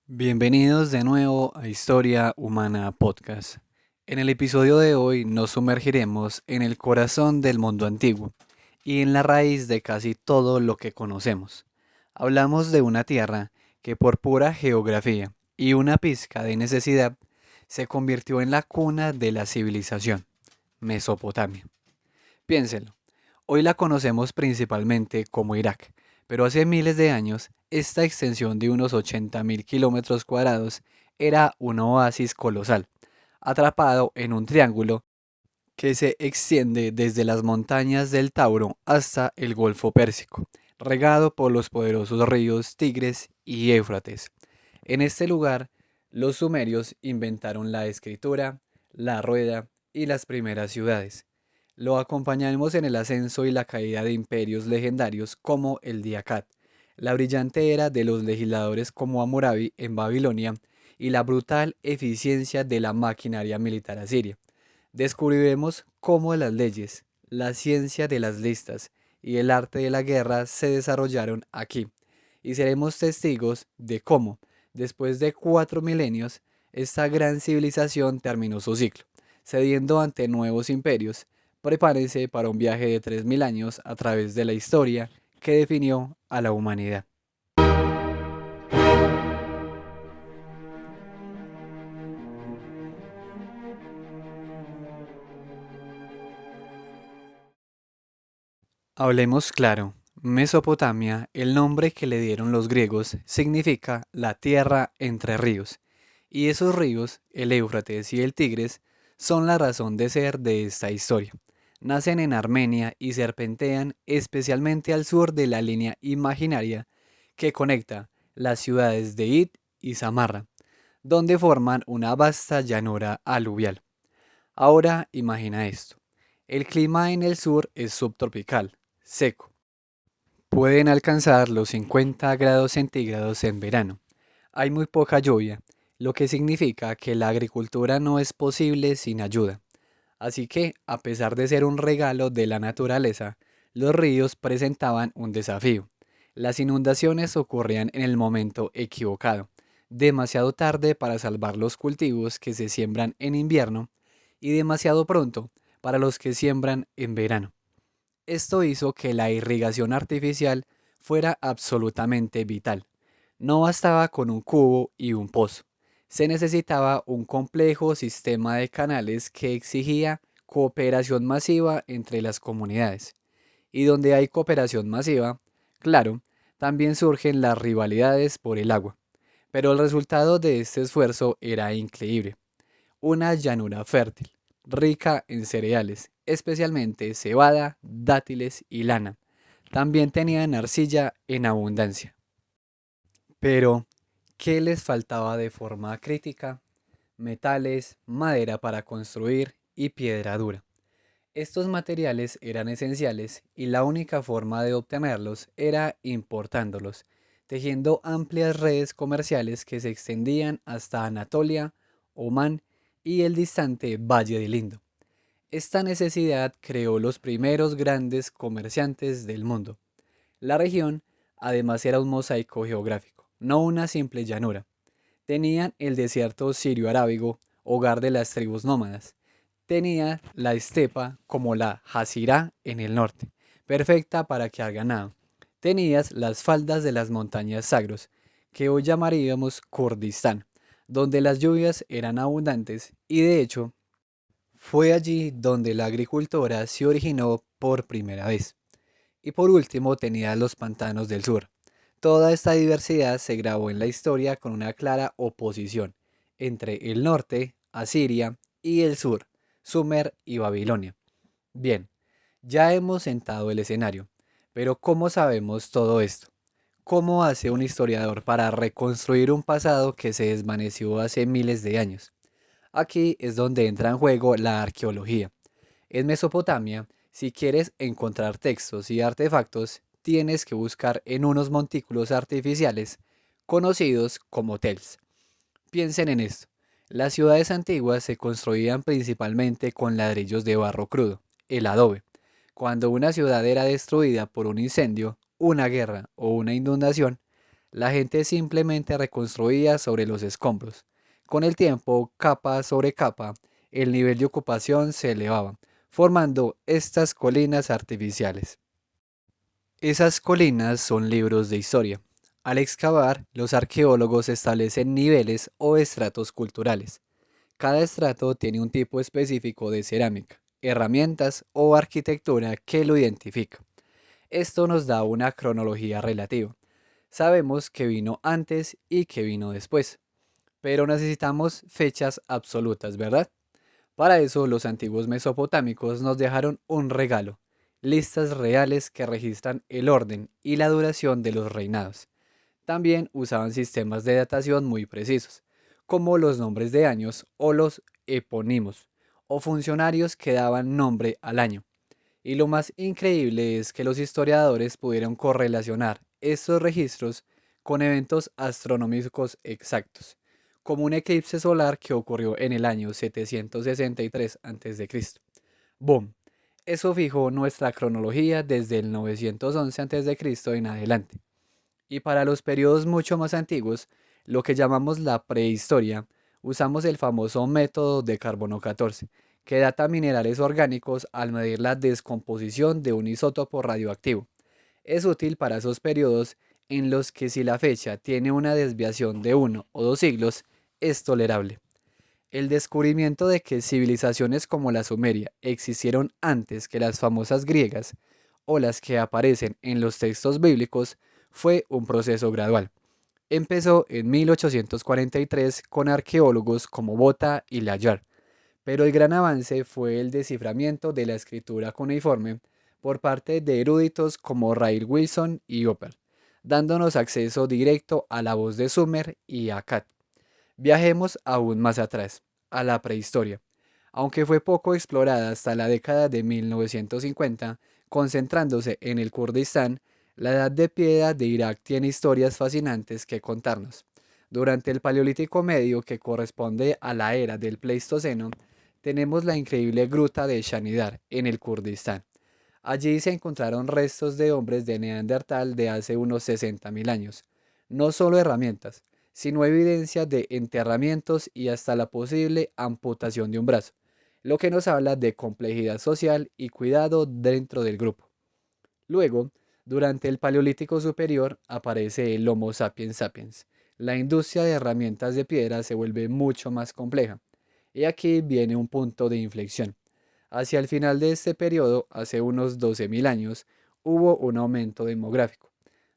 Bienvenidos de nuevo a Historia Humana Podcast. En el episodio de hoy nos sumergiremos en el corazón del mundo antiguo y en la raíz de casi todo lo que conocemos. Hablamos de una tierra que por pura geografía y una pizca de necesidad se convirtió en la cuna de la civilización, Mesopotamia. Piénsenlo. Hoy la conocemos principalmente como Irak, pero hace miles de años esta extensión de unos 80.000 kilómetros cuadrados era un oasis colosal, atrapado en un triángulo que se extiende desde las montañas del Tauro hasta el Golfo Pérsico, regado por los poderosos ríos Tigres y Éufrates. En este lugar, los sumerios inventaron la escritura, la rueda y las primeras ciudades. Lo acompañamos en el ascenso y la caída de imperios legendarios como el de Akkad, la brillante era de los legisladores como Hammurabi en Babilonia y la brutal eficiencia de la maquinaria militar asiria. Descubriremos cómo las leyes, la ciencia de las listas y el arte de la guerra se desarrollaron aquí, y seremos testigos de cómo, después de 4 milenios, esta gran civilización terminó su ciclo, cediendo ante nuevos imperios. Prepárense para un viaje de 3.000 años a través de la historia que definió a la humanidad. Hablemos claro. Mesopotamia, el nombre que le dieron los griegos, significa la tierra entre ríos, y esos ríos, el Éufrates y el Tigris, son la razón de ser de esta historia. Nacen en Armenia y serpentean especialmente al sur de la línea imaginaria que conecta las ciudades de Id y Samarra, donde forman una vasta llanura aluvial. Ahora imagina esto. El clima en el sur es subtropical, seco. Pueden alcanzar los 50 grados centígrados en verano. Hay muy poca lluvia, lo que significa que la agricultura no es posible sin ayuda. Así que, a pesar de ser un regalo de la naturaleza, los ríos presentaban un desafío. Las inundaciones ocurrían en el momento equivocado, demasiado tarde para salvar los cultivos que se siembran en invierno y demasiado pronto para los que siembran en verano. Esto hizo que la irrigación artificial fuera absolutamente vital. No bastaba con un cubo y un pozo. Se necesitaba un complejo sistema de canales que exigía cooperación masiva entre las comunidades. Y donde hay cooperación masiva, claro, también surgen las rivalidades por el agua. Pero el resultado de este esfuerzo era increíble. Una llanura fértil, rica en cereales, especialmente cebada, dátiles y lana. También tenían arcilla en abundancia. Pero, ¿qué les faltaba de forma crítica? Metales, madera para construir y piedra dura. Estos materiales eran esenciales y la única forma de obtenerlos era importándolos, tejiendo amplias redes comerciales que se extendían hasta Anatolia, Omán y el distante Valle del Indo. Esta necesidad creó los primeros grandes comerciantes del mundo. La región, además, era un mosaico geográfico, no una simple llanura. Tenían el desierto sirio-arábigo, hogar de las tribus nómadas. Tenía la estepa como la Jazirá en el norte, perfecta para criar ganado. Tenías las faldas de las montañas Sagros, que hoy llamaríamos Kurdistán, donde las lluvias eran abundantes y de hecho fue allí donde la agricultura se originó por primera vez. Y por último tenía los pantanos del sur. Toda esta diversidad se grabó en la historia con una clara oposición entre el norte, Asiria, y el sur, Sumer y Babilonia. Bien, ya hemos sentado el escenario, pero ¿cómo sabemos todo esto? ¿Cómo hace un historiador para reconstruir un pasado que se desvaneció hace miles de años? Aquí es donde entra en juego la arqueología. En Mesopotamia, si quieres encontrar textos y artefactos, tienes que buscar en unos montículos artificiales conocidos como tels. Piensen en esto. Las ciudades antiguas se construían principalmente con ladrillos de barro crudo, el adobe. Cuando una ciudad era destruida por un incendio, una guerra o una inundación, La gente simplemente reconstruía sobre los escombros. Con el tiempo, capa sobre capa, el nivel de ocupación se elevaba, formando estas colinas artificiales. Esas colinas son libros de historia. Al excavar, los arqueólogos establecen niveles o estratos culturales. Cada estrato tiene un tipo específico de cerámica, herramientas o arquitectura que lo identifica. Esto nos da una cronología relativa. Sabemos que vino antes y que vino después, pero necesitamos fechas absolutas, ¿verdad? Para eso los antiguos mesopotámicos nos dejaron un regalo, listas reales que registran el orden y la duración de los reinados. También usaban sistemas de datación muy precisos, como los nombres de años o los epónimos, o funcionarios que daban nombre al año. Y lo más increíble es que los historiadores pudieron correlacionar estos registros con eventos astronómicos exactos, como un eclipse solar que ocurrió en el año 763 a.C. ¡Boom! Eso fijó nuestra cronología desde el 911 a.C. en adelante. Y para los periodos mucho más antiguos, lo que llamamos la prehistoria, usamos el famoso método de carbono 14, que data minerales orgánicos al medir la descomposición de un isótopo radioactivo. Es útil para esos periodos en los que si la fecha tiene una desviación de 1 o 2 siglos, es tolerable. El descubrimiento de que civilizaciones como la Sumeria existieron antes que las famosas griegas o las que aparecen en los textos bíblicos fue un proceso gradual. Empezó en 1843 con arqueólogos como Bota y Layard, pero el gran avance fue el desciframiento de la escritura cuneiforme por parte de eruditos como Ray Wilson y Hopper, dándonos acceso directo a la voz de Sumer y Akkad. Viajemos aún más atrás, a la prehistoria. Aunque fue poco explorada hasta la década de 1950, concentrándose en el Kurdistán, la Edad de Piedra de Irak tiene historias fascinantes que contarnos. Durante el Paleolítico Medio, que corresponde a la era del Pleistoceno, tenemos la increíble gruta de Shanidar, en el Kurdistán. Allí se encontraron restos de hombres de Neandertal de hace unos 60.000 años. No solo herramientas, sino evidencia de enterramientos y hasta la posible amputación de un brazo, lo que nos habla de complejidad social y cuidado dentro del grupo. Luego, durante el Paleolítico Superior aparece el Homo sapiens sapiens. La industria de herramientas de piedra se vuelve mucho más compleja. Y aquí viene un punto de inflexión. Hacia el final de este periodo, hace unos 12.000 años, hubo un aumento demográfico.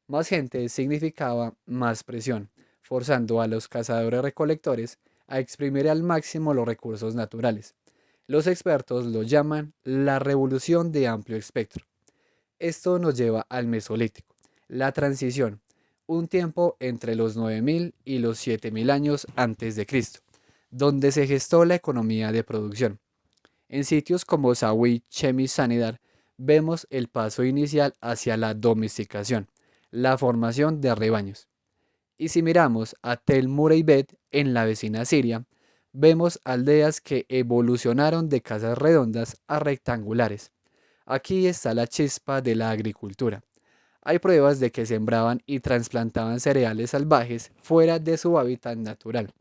Más gente significaba más presión, forzando a los cazadores-recolectores a exprimir al máximo los recursos naturales. Los expertos lo llaman la revolución de amplio espectro. Esto nos lleva al Mesolítico, la transición, un tiempo entre los 9.000 y los 7.000 años antes de Cristo, donde se gestó la economía de producción. En sitios como Sawi, Chem y Sanidar vemos el paso inicial hacia la domesticación, la formación de rebaños. Y si miramos a Tel Mureybet en la vecina Siria, vemos aldeas que evolucionaron de casas redondas a rectangulares. Aquí está la chispa de la agricultura. Hay pruebas de que sembraban y trasplantaban cereales salvajes fuera de su hábitat natural.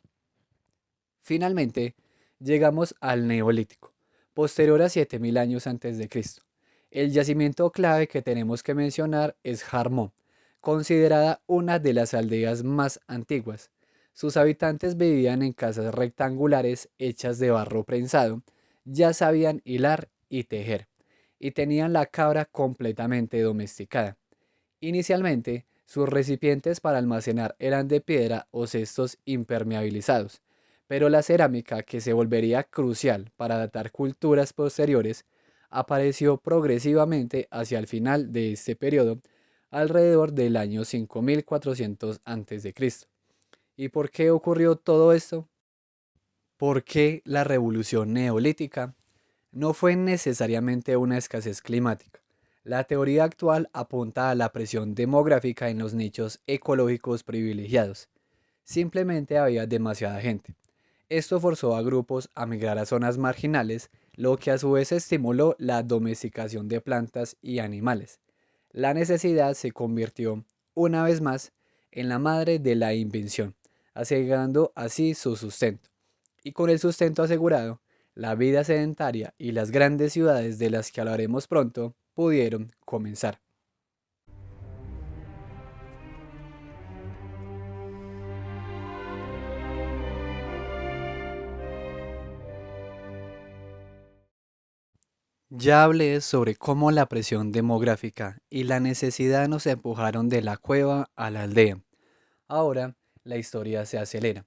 Finalmente, llegamos al Neolítico, posterior a 7.000 años antes de Cristo. El yacimiento clave que tenemos que mencionar es Jarmó, considerada una de las aldeas más antiguas. Sus habitantes vivían en casas rectangulares hechas de barro prensado, ya sabían hilar y tejer, y tenían la cabra completamente domesticada. Inicialmente, sus recipientes para almacenar eran de piedra o cestos impermeabilizados, pero la cerámica, que se volvería crucial para datar culturas posteriores, apareció progresivamente hacia el final de este periodo, alrededor del año 5400 a.C. ¿Y por qué ocurrió todo esto? ¿Por qué la revolución neolítica no fue necesariamente una escasez climática? La teoría actual apunta a la presión demográfica en los nichos ecológicos privilegiados. Simplemente había demasiada gente. Esto forzó a grupos a migrar a zonas marginales, lo que a su vez estimuló la domesticación de plantas y animales. La necesidad se convirtió, una vez más, en la madre de la invención, asegurando así su sustento. Y con el sustento asegurado, la vida sedentaria y las grandes ciudades de las que hablaremos pronto pudieron comenzar. Ya hablé sobre cómo la presión demográfica y la necesidad nos empujaron de la cueva a la aldea. Ahora la historia se acelera.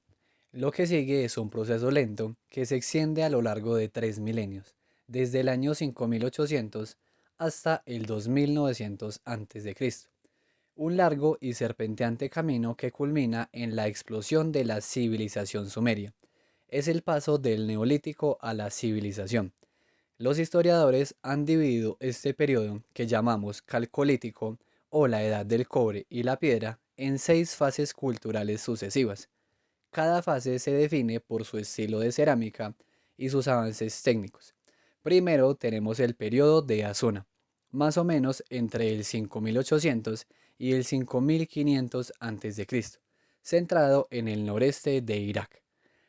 Lo que sigue es un proceso lento que se extiende a lo largo de 3 milenios, desde el año 5800 hasta el 2900 a.C. Un largo y serpenteante camino que culmina en la explosión de la civilización sumeria. Es el paso del neolítico a la civilización. Los historiadores han dividido este periodo, que llamamos calcolítico o la edad del cobre y la piedra, en 6 fases culturales sucesivas. Cada fase se define por su estilo de cerámica y sus avances técnicos. Primero tenemos el periodo de Asuna, más o menos entre el 5800 y el 5500 a.C., centrado en el noreste de Irak.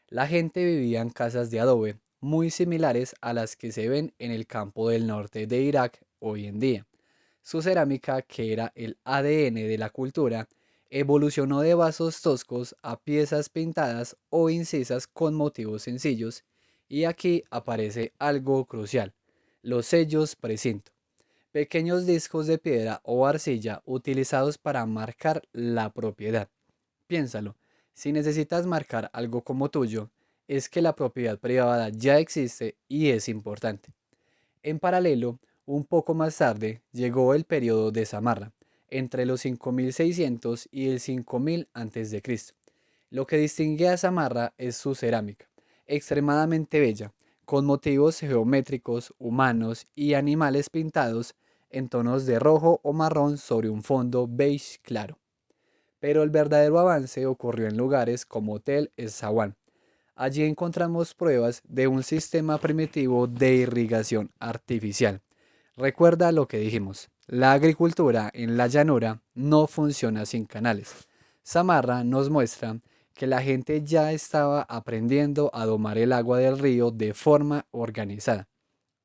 La gente vivía en casas de adobe muy similares a las que se ven en el campo del norte de Irak hoy en día. Su cerámica, que era el ADN de la cultura, evolucionó de vasos toscos a piezas pintadas o incisas con motivos sencillos, y aquí aparece algo crucial: los sellos precinto, pequeños discos de piedra o arcilla utilizados para marcar la propiedad. Piénsalo, si necesitas marcar algo como tuyo, es que la propiedad privada ya existe y es importante. En paralelo, un poco más tarde, llegó el periodo de Samarra, entre los 5600 y el 5000 a.C. Lo que distingue a Samarra es su cerámica, extremadamente bella, con motivos geométricos, humanos y animales pintados en tonos de rojo o marrón sobre un fondo beige claro. Pero el verdadero avance ocurrió en lugares como Tel Essaouan. Allí encontramos pruebas de un sistema primitivo de irrigación artificial. Recuerda lo que dijimos: la agricultura en la llanura no funciona sin canales. Samarra nos muestra que la gente ya estaba aprendiendo a domar el agua del río de forma organizada.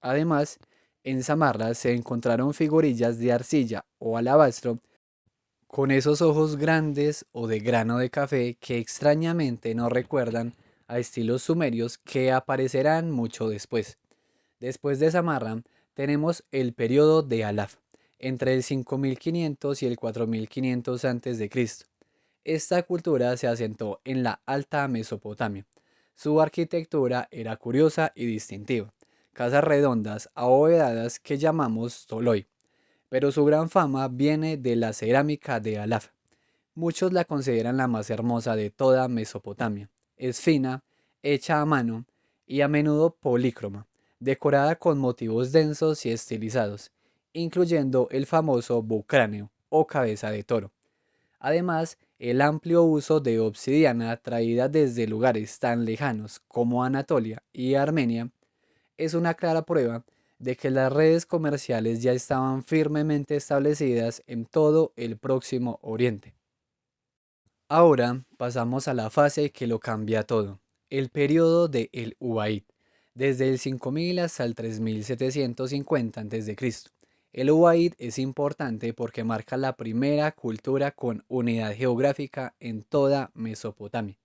Además, en Samarra se encontraron figurillas de arcilla o alabastro con esos ojos grandes o de grano de café que extrañamente nos recuerdan a estilos sumerios que aparecerán mucho después. Después de Samarra tenemos el periodo de Alaf, entre el 5500 y el 4500 a.C. Esta cultura se asentó en la Alta Mesopotamia. Su arquitectura era curiosa y distintiva: casas redondas abovedadas que llamamos toloi, pero su gran fama viene de la cerámica de Alaf. Muchos la consideran la más hermosa de toda Mesopotamia. Es fina, hecha a mano y a menudo polícroma, decorada con motivos densos y estilizados, incluyendo el famoso bucráneo o cabeza de toro. Además, el amplio uso de obsidiana traída desde lugares tan lejanos como Anatolia y Armenia es una clara prueba de que las redes comerciales ya estaban firmemente establecidas en todo el Próximo Oriente. Ahora pasamos a la fase que lo cambia todo: el periodo de El Ubaid, desde el 5000 hasta el 3750 a.C. El Ubaid es importante porque marca la primera cultura con unidad geográfica en toda Mesopotamia.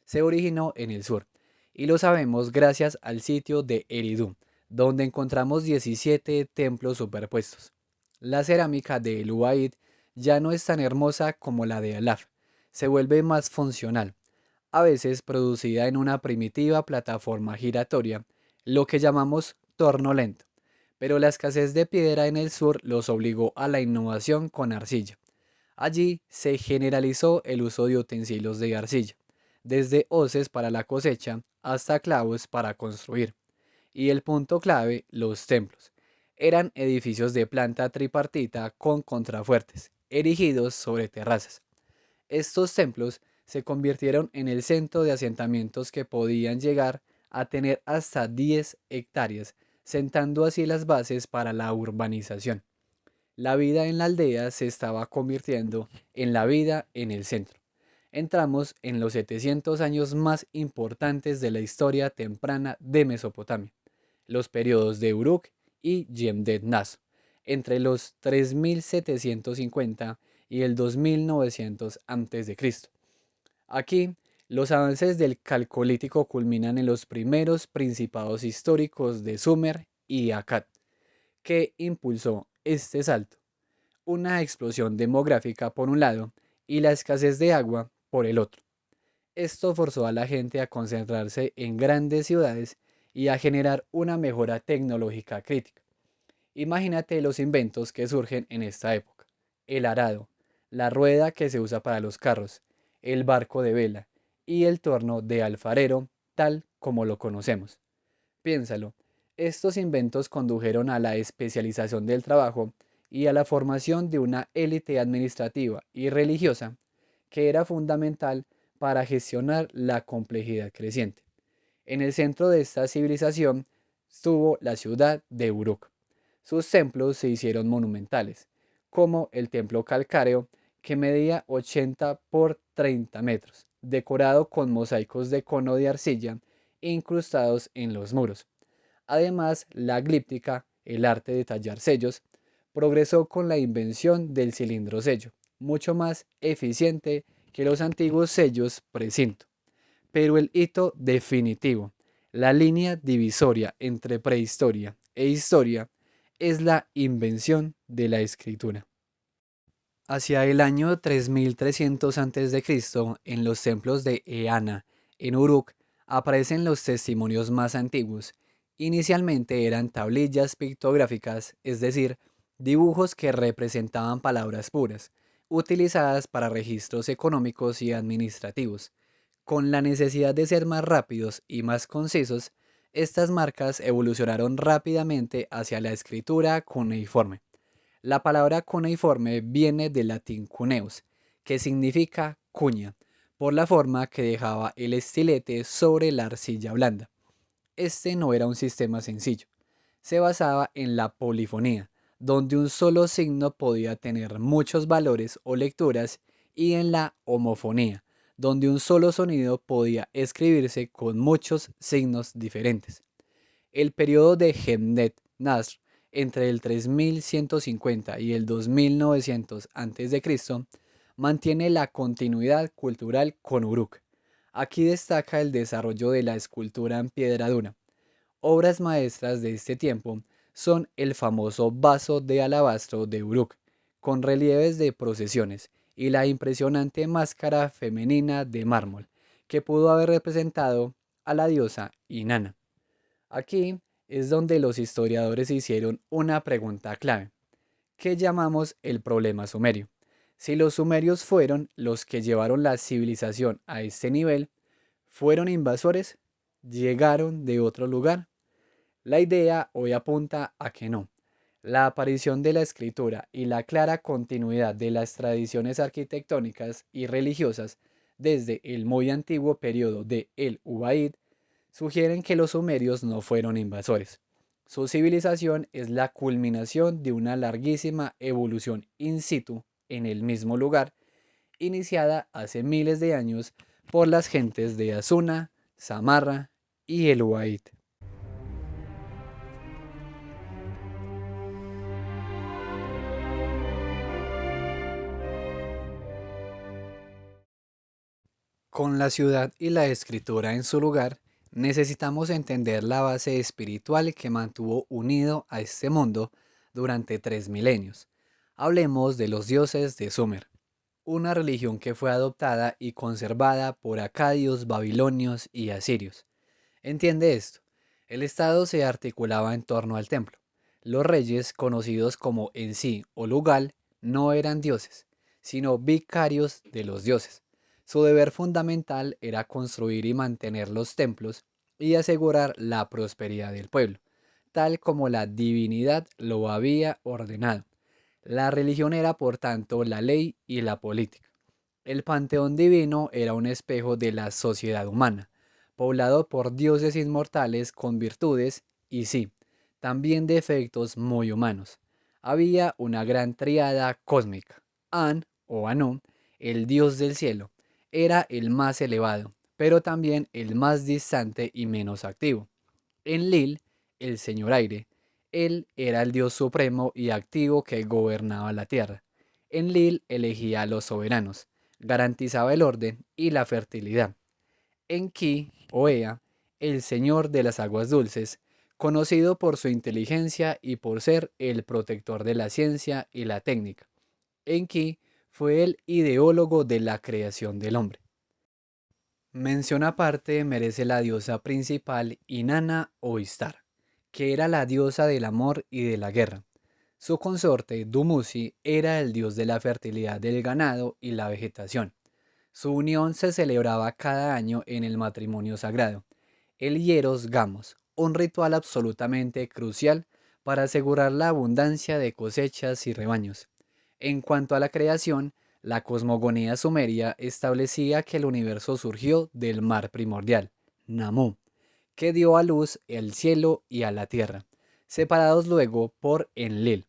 Se originó en el sur, y lo sabemos gracias al sitio de Eridu, donde encontramos 17 templos superpuestos. La cerámica de El Ubaid ya no es tan hermosa como la de Alaf, se vuelve más funcional, a veces producida en una primitiva plataforma giratoria, lo que llamamos torno lento, pero la escasez de piedra en el sur los obligó a la innovación con arcilla. Allí se generalizó el uso de utensilios de arcilla, desde hoces para la cosecha hasta clavos para construir. Y el punto clave: los templos. Eran edificios de planta tripartita con contrafuertes, erigidos sobre terrazas. Estos templos se convirtieron en el centro de asentamientos que podían llegar a tener hasta 10 hectáreas, sentando así las bases para la urbanización. La vida en la aldea se estaba convirtiendo en la vida en el centro. Entramos en los 700 años más importantes de la historia temprana de Mesopotamia, los periodos de Uruk y Yemdet Naso, entre los 3750 y el 2900 a.C. Aquí, los avances del Calcolítico culminan en los primeros principados históricos de Sumer y Akkad, que impulsó este salto, una explosión demográfica por un lado y la escasez de agua por el otro. Esto forzó a la gente a concentrarse en grandes ciudades y a generar una mejora tecnológica crítica. Imagínate los inventos que surgen en esta época: el arado, la rueda que se usa para los carros, el barco de vela y el torno de alfarero tal como lo conocemos. Piénsalo, estos inventos condujeron a la especialización del trabajo y a la formación de una élite administrativa y religiosa que era fundamental para gestionar la complejidad creciente. En el centro de esta civilización estuvo la ciudad de Uruk. Sus templos se hicieron monumentales, como el templo calcáreo que medía 80 por 30 metros, decorado con mosaicos de cono de arcilla incrustados en los muros. Además, la glíptica, el arte de tallar sellos, progresó con la invención del cilindro sello, mucho más eficiente que los antiguos sellos precinto. Pero el hito definitivo, la línea divisoria entre prehistoria e historia, es la invención de la escritura. Hacia el año 3300 a.C., en los templos de Eana, en Uruk, aparecen los testimonios más antiguos. Inicialmente eran tablillas pictográficas, es decir, dibujos que representaban palabras puras, utilizadas para registros económicos y administrativos. Con la necesidad de ser más rápidos y más concisos, estas marcas evolucionaron rápidamente hacia la escritura cuneiforme. La palabra cuneiforme viene del latín cuneus, que significa cuña, por la forma que dejaba el estilete sobre la arcilla blanda. Este no era un sistema sencillo. Se basaba en la polifonía, donde un solo signo podía tener muchos valores o lecturas, y en la homofonía, donde un solo sonido podía escribirse con muchos signos diferentes. El periodo de Hemnet Nasr, entre el 3150 y el 2900 a.C., mantiene la continuidad cultural con Uruk. Aquí destaca el desarrollo de la escultura en piedra dura. Obras maestras de este tiempo son el famoso vaso de alabastro de Uruk, con relieves de procesiones, y la impresionante máscara femenina de mármol, que pudo haber representado a la diosa Inanna. Aquí es donde los historiadores hicieron una pregunta clave: ¿qué llamamos el problema sumerio? Si los sumerios fueron los que llevaron la civilización a este nivel, ¿fueron invasores? ¿Llegaron de otro lugar? La idea hoy apunta a que no. La aparición de la escritura y la clara continuidad de las tradiciones arquitectónicas y religiosas desde el muy antiguo periodo de El Ubaid sugieren que los sumerios no fueron invasores. Su civilización es la culminación de una larguísima evolución in situ en el mismo lugar, iniciada hace miles de años por las gentes de Asuna, Samarra y El Ubaid. Con la ciudad y la escritura en su lugar, necesitamos entender la base espiritual que mantuvo unido a este mundo durante 3 milenios. Hablemos de los dioses de Sumer, una religión que fue adoptada y conservada por acadios, babilonios y asirios. Entiende esto: el Estado se articulaba en torno al templo. Los reyes, conocidos como Ensi o Lugal, no eran dioses, sino vicarios de los dioses. Su deber fundamental era construir y mantener los templos y asegurar la prosperidad del pueblo, tal como la divinidad lo había ordenado. La religión era, por tanto, la ley y la política. El panteón divino era un espejo de la sociedad humana, poblado por dioses inmortales con virtudes y, sí, también defectos muy humanos. había una gran tríada cósmica. An o Anu, el dios del cielo, era el más elevado, pero también el más distante y menos activo. Enlil, el señor aire, él era el dios supremo y activo que gobernaba la tierra. Enlil elegía a los soberanos, garantizaba el orden y la fertilidad. Enki, o Ea, el señor de las aguas dulces, conocido por su inteligencia y por ser el protector de la ciencia y la técnica. Enki fue el ideólogo de la creación del hombre. Mención aparte merece la diosa principal Inanna o Istar, que era la diosa del amor y de la guerra. Su consorte, Dumuzi, era el dios de la fertilidad del ganado y la vegetación. Su unión se celebraba cada año en el matrimonio sagrado, el Hieros Gamos, un ritual absolutamente crucial para asegurar la abundancia de cosechas y rebaños. En cuanto a la creación, la cosmogonía sumeria establecía que el universo surgió del mar primordial, Namu, que dio a luz el cielo y a la tierra, separados luego por Enlil.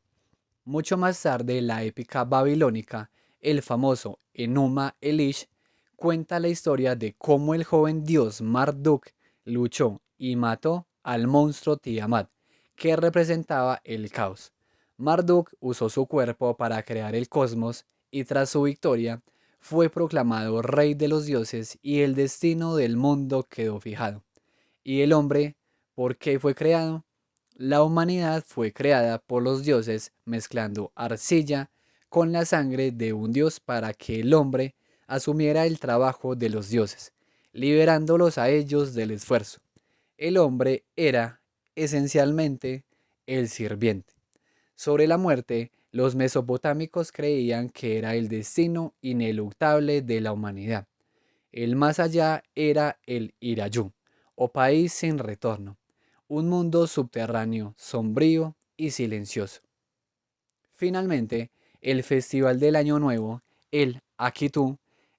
Mucho más tarde, la épica babilónica, el famoso Enuma Elish, cuenta la historia de cómo el joven dios Marduk luchó y mató al monstruo Tiamat, que representaba el caos. Marduk usó su cuerpo para crear el cosmos y tras su victoria fue proclamado rey de los dioses y el destino del mundo quedó fijado. ¿Y el hombre por qué fue creado? La humanidad fue creada por los dioses mezclando arcilla con la sangre de un dios para que el hombre asumiera el trabajo de los dioses, liberándolos a ellos del esfuerzo. El hombre era, esencialmente, el sirviente. Sobre la muerte, los mesopotámicos creían que era el destino ineluctable de la humanidad. El más allá era el Irayú, o país sin retorno, un mundo subterráneo, sombrío y silencioso. Finalmente, el festival del Año Nuevo, el Akitu,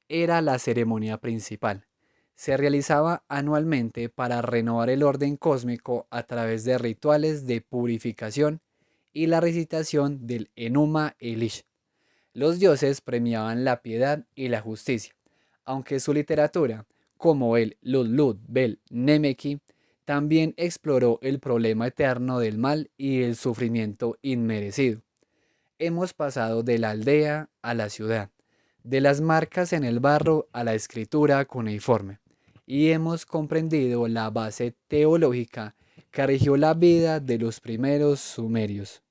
era la ceremonia principal. Se realizaba anualmente para renovar el orden cósmico a través de rituales de purificación y la recitación del Enuma Elish. Los dioses premiaban la piedad y la justicia, aunque su literatura, como el Luddud Bel Nemeki, también exploró el problema eterno del mal y el sufrimiento inmerecido. Hemos pasado de la aldea a la ciudad, de las marcas en el barro a la escritura cuneiforme, y hemos comprendido la base teológica que rigió la vida de los primeros sumerios.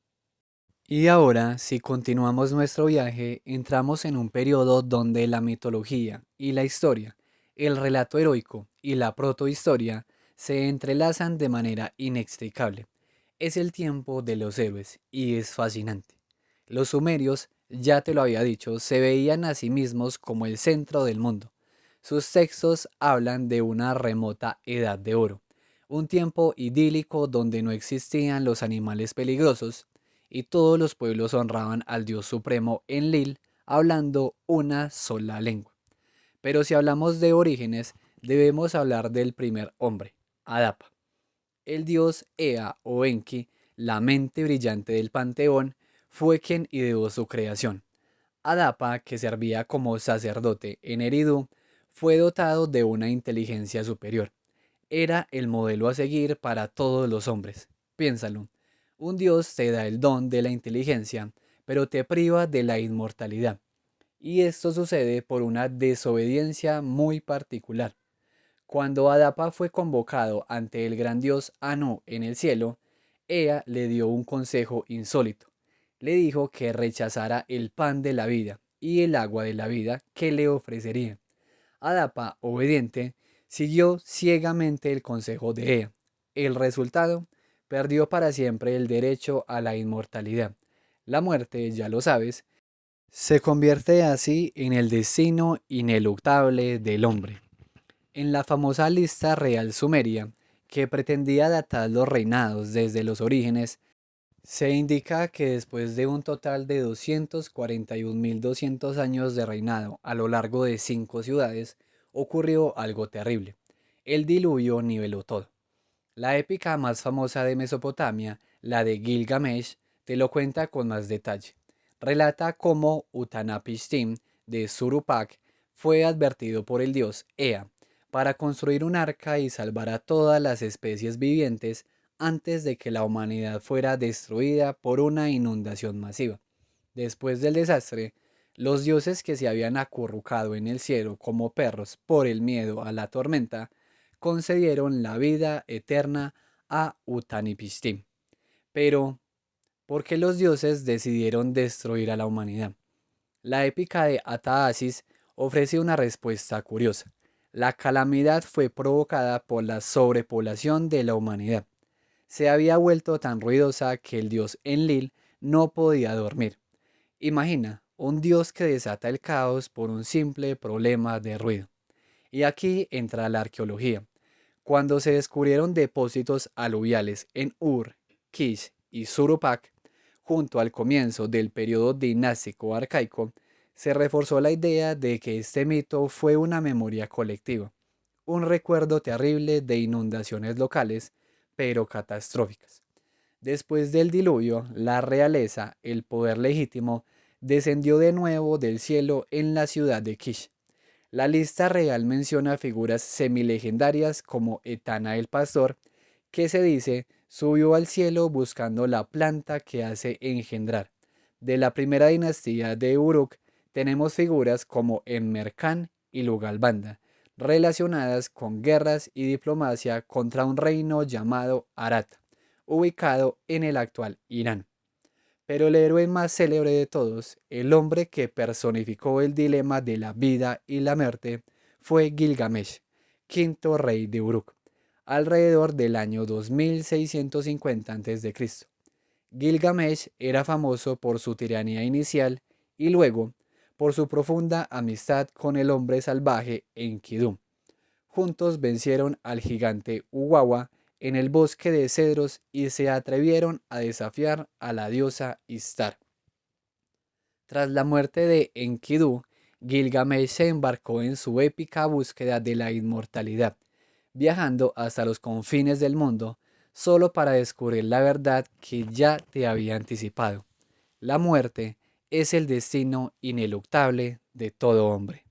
Y ahora, si continuamos nuestro viaje, entramos en un periodo donde la mitología y la historia, el relato heroico y la protohistoria se entrelazan de manera inextricable. Es el tiempo de los héroes y es fascinante. Los sumerios, ya te lo había dicho, se veían a sí mismos como el centro del mundo. Sus textos hablan de una remota edad de oro, un tiempo idílico donde no existían los animales peligrosos y todos los pueblos honraban al Dios Supremo Enlil, hablando una sola lengua. Pero si hablamos de orígenes, debemos hablar del primer hombre, Adapa. El dios Ea o Enki, la mente brillante del panteón, fue quien ideó su creación. Adapa, que servía como sacerdote en Eridu, fue dotado de una inteligencia superior. Era el modelo a seguir para todos los hombres. Piénsalo. Un dios te da el don de la inteligencia, pero te priva de la inmortalidad. Y esto sucede por una desobediencia muy particular. Cuando Adapa fue convocado ante el gran dios Anu en el cielo, Ea le dio un consejo insólito. Le dijo que rechazara el pan de la vida y el agua de la vida que le ofrecería. Adapa, obediente, siguió ciegamente el consejo de Ea. El resultado, perdió para siempre el derecho a la inmortalidad. La muerte, ya lo sabes, se convierte así en el destino ineluctable del hombre. En la famosa lista real sumeria, que pretendía datar los reinados desde los orígenes, se indica que después de un total de 241.200 años de reinado a lo largo de 5 ciudades, ocurrió algo terrible. El diluvio niveló todo. La épica más famosa de Mesopotamia, la de Gilgamesh, te lo cuenta con más detalle. Relata cómo Utnapishtim de Surupak fue advertido por el dios Ea para construir un arca y salvar a todas las especies vivientes antes de que la humanidad fuera destruida por una inundación masiva. Después del desastre, los dioses que se habían acurrucado en el cielo como perros por el miedo a la tormenta, concedieron la vida eterna a Utnapishtim. Pero, ¿por qué los dioses decidieron destruir a la humanidad? La épica de Ataasis ofrece una respuesta curiosa. La calamidad fue provocada por la sobrepoblación de la humanidad. Se había vuelto tan ruidosa que el dios Enlil no podía dormir. Imagina, un dios que desata el caos por un simple problema de ruido. Y aquí entra la arqueología. Cuando se descubrieron depósitos aluviales en Ur, Kish y Surupak, junto al comienzo del periodo dinástico arcaico, se reforzó la idea de que este mito fue una memoria colectiva, un recuerdo terrible de inundaciones locales, pero catastróficas. Después del diluvio, la realeza, el poder legítimo, descendió de nuevo del cielo en la ciudad de Kish. La lista real menciona figuras semilegendarias como Etana el pastor, que se dice subió al cielo buscando la planta que hace engendrar. De la primera dinastía de Uruk tenemos figuras como Enmerkán y Lugalbanda, relacionadas con guerras y diplomacia contra un reino llamado Arat, ubicado en el actual Irán. Pero el héroe más célebre de todos, el hombre que personificó el dilema de la vida y la muerte, fue Gilgamesh, quinto rey de Uruk, alrededor del año 2650 a.C. Gilgamesh era famoso por su tiranía inicial y luego por su profunda amistad con el hombre salvaje Enkidu. Juntos vencieron al gigante Uwawa en el bosque de cedros y se atrevieron a desafiar a la diosa Istar. Tras la muerte de Enkidu, Gilgamesh se embarcó en su épica búsqueda de la inmortalidad, viajando hasta los confines del mundo solo para descubrir la verdad que ya te había anticipado. La muerte es el destino ineluctable de todo hombre.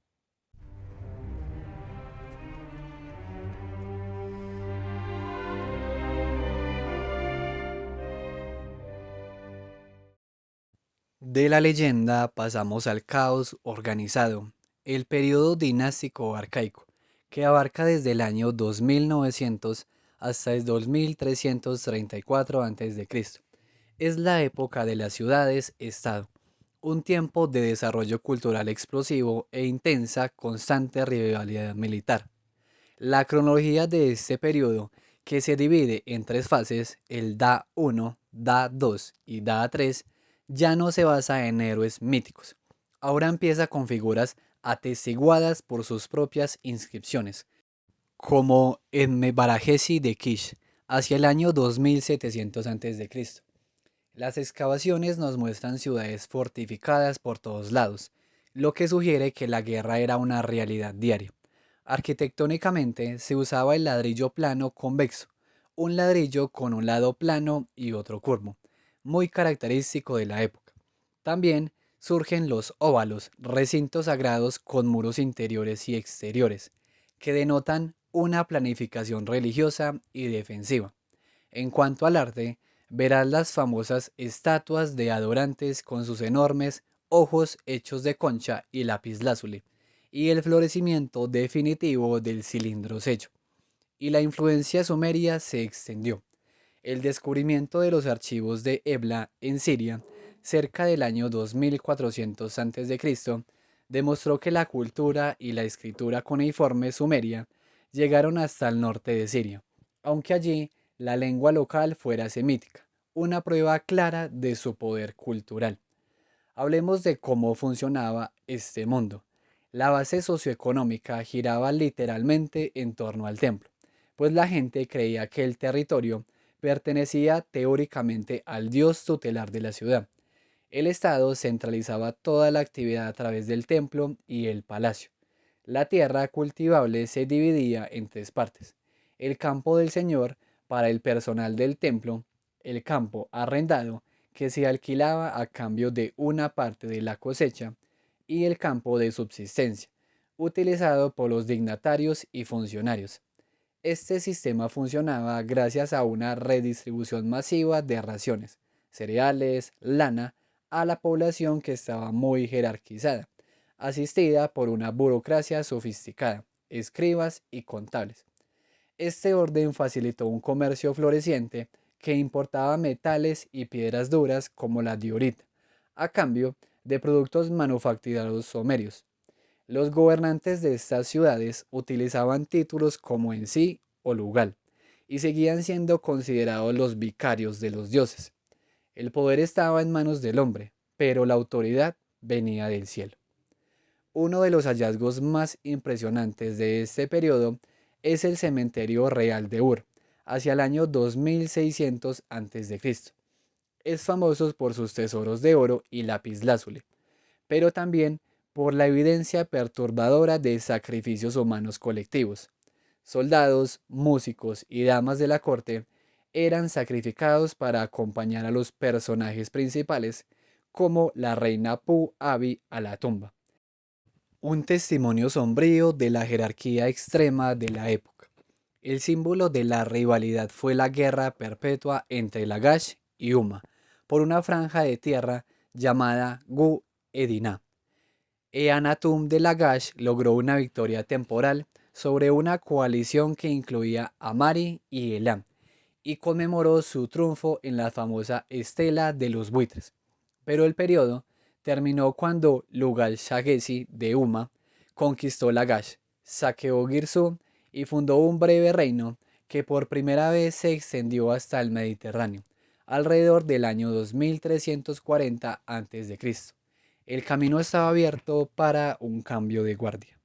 De la leyenda pasamos al caos organizado, el periodo dinástico arcaico, que abarca desde el año 2900 hasta el 2334 a.C. Es la época de las ciudades-estado, un tiempo de desarrollo cultural explosivo e intensa constante rivalidad militar. La cronología de este periodo, que se divide en tres fases, el Da 1, Da 2 y Da 3, ya no se basa en héroes míticos. Ahora empieza con figuras atestiguadas por sus propias inscripciones, como en Mebarajesi de Kish, hacia el año 2700 a.C. Las excavaciones nos muestran ciudades fortificadas por todos lados, lo que sugiere que la guerra era una realidad diaria. Arquitectónicamente se usaba el ladrillo plano convexo, un ladrillo con un lado plano y otro curvo, muy característico de la época. También surgen los óvalos, recintos sagrados con muros interiores y exteriores, que denotan una planificación religiosa y defensiva. En cuanto al arte, verás las famosas estatuas de adorantes con sus enormes ojos hechos de concha y lapislázuli, y el florecimiento definitivo del cilindro sello. Y la influencia sumeria se extendió. El descubrimiento de los archivos de Ebla en Siria, cerca del año 2400 a.C., demostró que la cultura y la escritura cuneiforme sumeria llegaron hasta el norte de Siria, aunque allí la lengua local fuera semítica, una prueba clara de su poder cultural. Hablemos de cómo funcionaba este mundo. La base socioeconómica giraba literalmente en torno al templo, pues la gente creía que el territorio pertenecía teóricamente al dios tutelar de la ciudad. El Estado centralizaba toda la actividad a través del templo y el palacio. La tierra cultivable se dividía en tres partes: el campo del señor para el personal del templo, el campo arrendado, que se alquilaba a cambio de una parte de la cosecha y el campo de subsistencia, utilizado por los dignatarios y funcionarios. Este sistema funcionaba gracias a una redistribución masiva de raciones, cereales, lana, a la población que estaba muy jerarquizada, asistida por una burocracia sofisticada, escribas y contables. Este orden facilitó un comercio floreciente que importaba metales y piedras duras como la diorita, a cambio de productos manufacturados somerios. Los gobernantes de estas ciudades utilizaban títulos como en sí o lugal, y seguían siendo considerados los vicarios de los dioses. El poder estaba en manos del hombre, pero la autoridad venía del cielo. Uno de los hallazgos más impresionantes de este periodo es el cementerio real de Ur, hacia el año 2600 a.C. Es famoso por sus tesoros de oro y lapislázuli, pero también por la evidencia perturbadora de sacrificios humanos colectivos. Soldados, músicos y damas de la corte eran sacrificados para acompañar a los personajes principales, como la reina Pu-Abi a la tumba. Un testimonio sombrío de la jerarquía extrema de la época. El símbolo de la rivalidad fue la guerra perpetua entre Lagash y Uma, por una franja de tierra llamada Gu Edina. Eanatum de Lagash logró una victoria temporal sobre una coalición que incluía a Mari y Elam, y conmemoró su triunfo en la famosa Estela de los Buitres. Pero el periodo terminó cuando Lugal-Shagesi de Uma conquistó Lagash, saqueó Girsum y fundó un breve reino que por primera vez se extendió hasta el Mediterráneo, alrededor del año 2340 a.C. El camino estaba abierto para un cambio de guardia.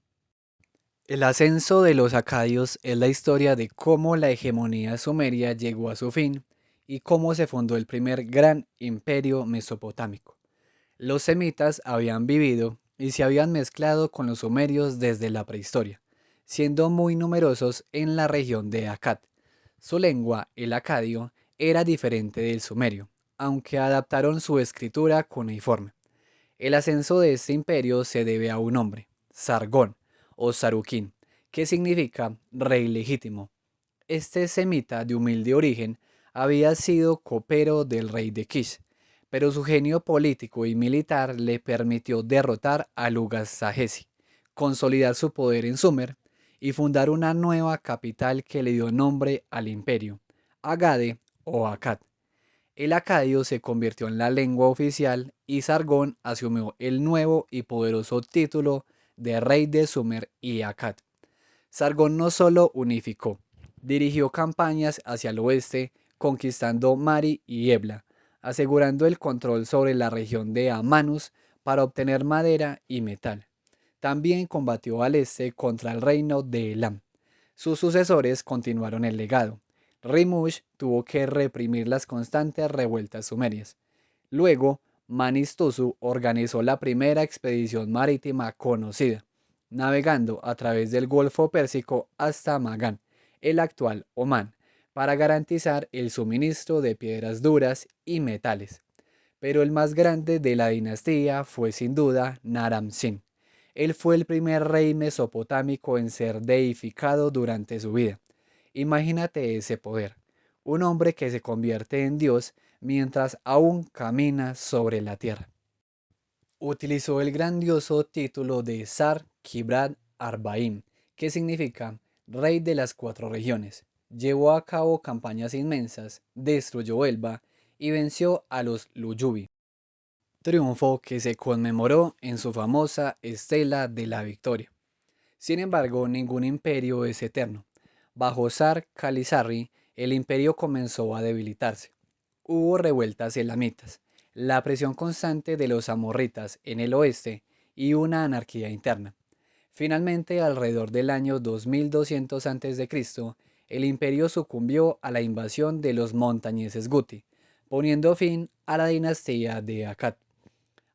El ascenso de los acadios es la historia de cómo la hegemonía sumeria llegó a su fin y cómo se fundó el primer gran imperio mesopotámico. Los semitas habían vivido y se habían mezclado con los sumerios desde la prehistoria, siendo muy numerosos en la región de Akkad. Su lengua, el acadio, era diferente del sumerio, aunque adaptaron su escritura cuneiforme. El ascenso de este imperio se debe a un hombre, Sargón o Sarukin, que significa rey legítimo. Este semita de humilde origen había sido copero del rey de Kish, pero su genio político y militar le permitió derrotar a Lugas-Sagesi, consolidar su poder en Sumer y fundar una nueva capital que le dio nombre al imperio, Agade o Akkad. El acadio se convirtió en la lengua oficial y Sargón asumió el nuevo y poderoso título de rey de Sumer y Akkad. Sargón no solo unificó, dirigió campañas hacia el oeste, conquistando Mari y Ebla, asegurando el control sobre la región de Amanus para obtener madera y metal. También combatió al este contra el reino de Elam. Sus sucesores continuaron el legado. Rimush tuvo que reprimir las constantes revueltas sumerias. Luego, Manistusu organizó la primera expedición marítima conocida, navegando a través del Golfo Pérsico hasta Magan, el actual Omán, para garantizar el suministro de piedras duras y metales. Pero el más grande de la dinastía fue sin duda Naram-Sin. Él fue el primer rey mesopotámico en ser deificado durante su vida. Imagínate ese poder, un hombre que se convierte en Dios mientras aún camina sobre la tierra. Utilizó el grandioso título de Sar Kibrat Arbaim, que significa Rey de las Cuatro Regiones. Llevó a cabo campañas inmensas, destruyó Elba y venció a los Luyubi. Triunfo que se conmemoró en su famosa Estela de la Victoria. Sin embargo, ningún imperio es eterno. Bajo Sar Kalizarri, el imperio comenzó a debilitarse. Hubo revueltas elamitas, la presión constante de los amorritas en el oeste y una anarquía interna. Finalmente, alrededor del año 2200 a.C., el imperio sucumbió a la invasión de los montañeses Guti, poniendo fin a la dinastía de Akkad.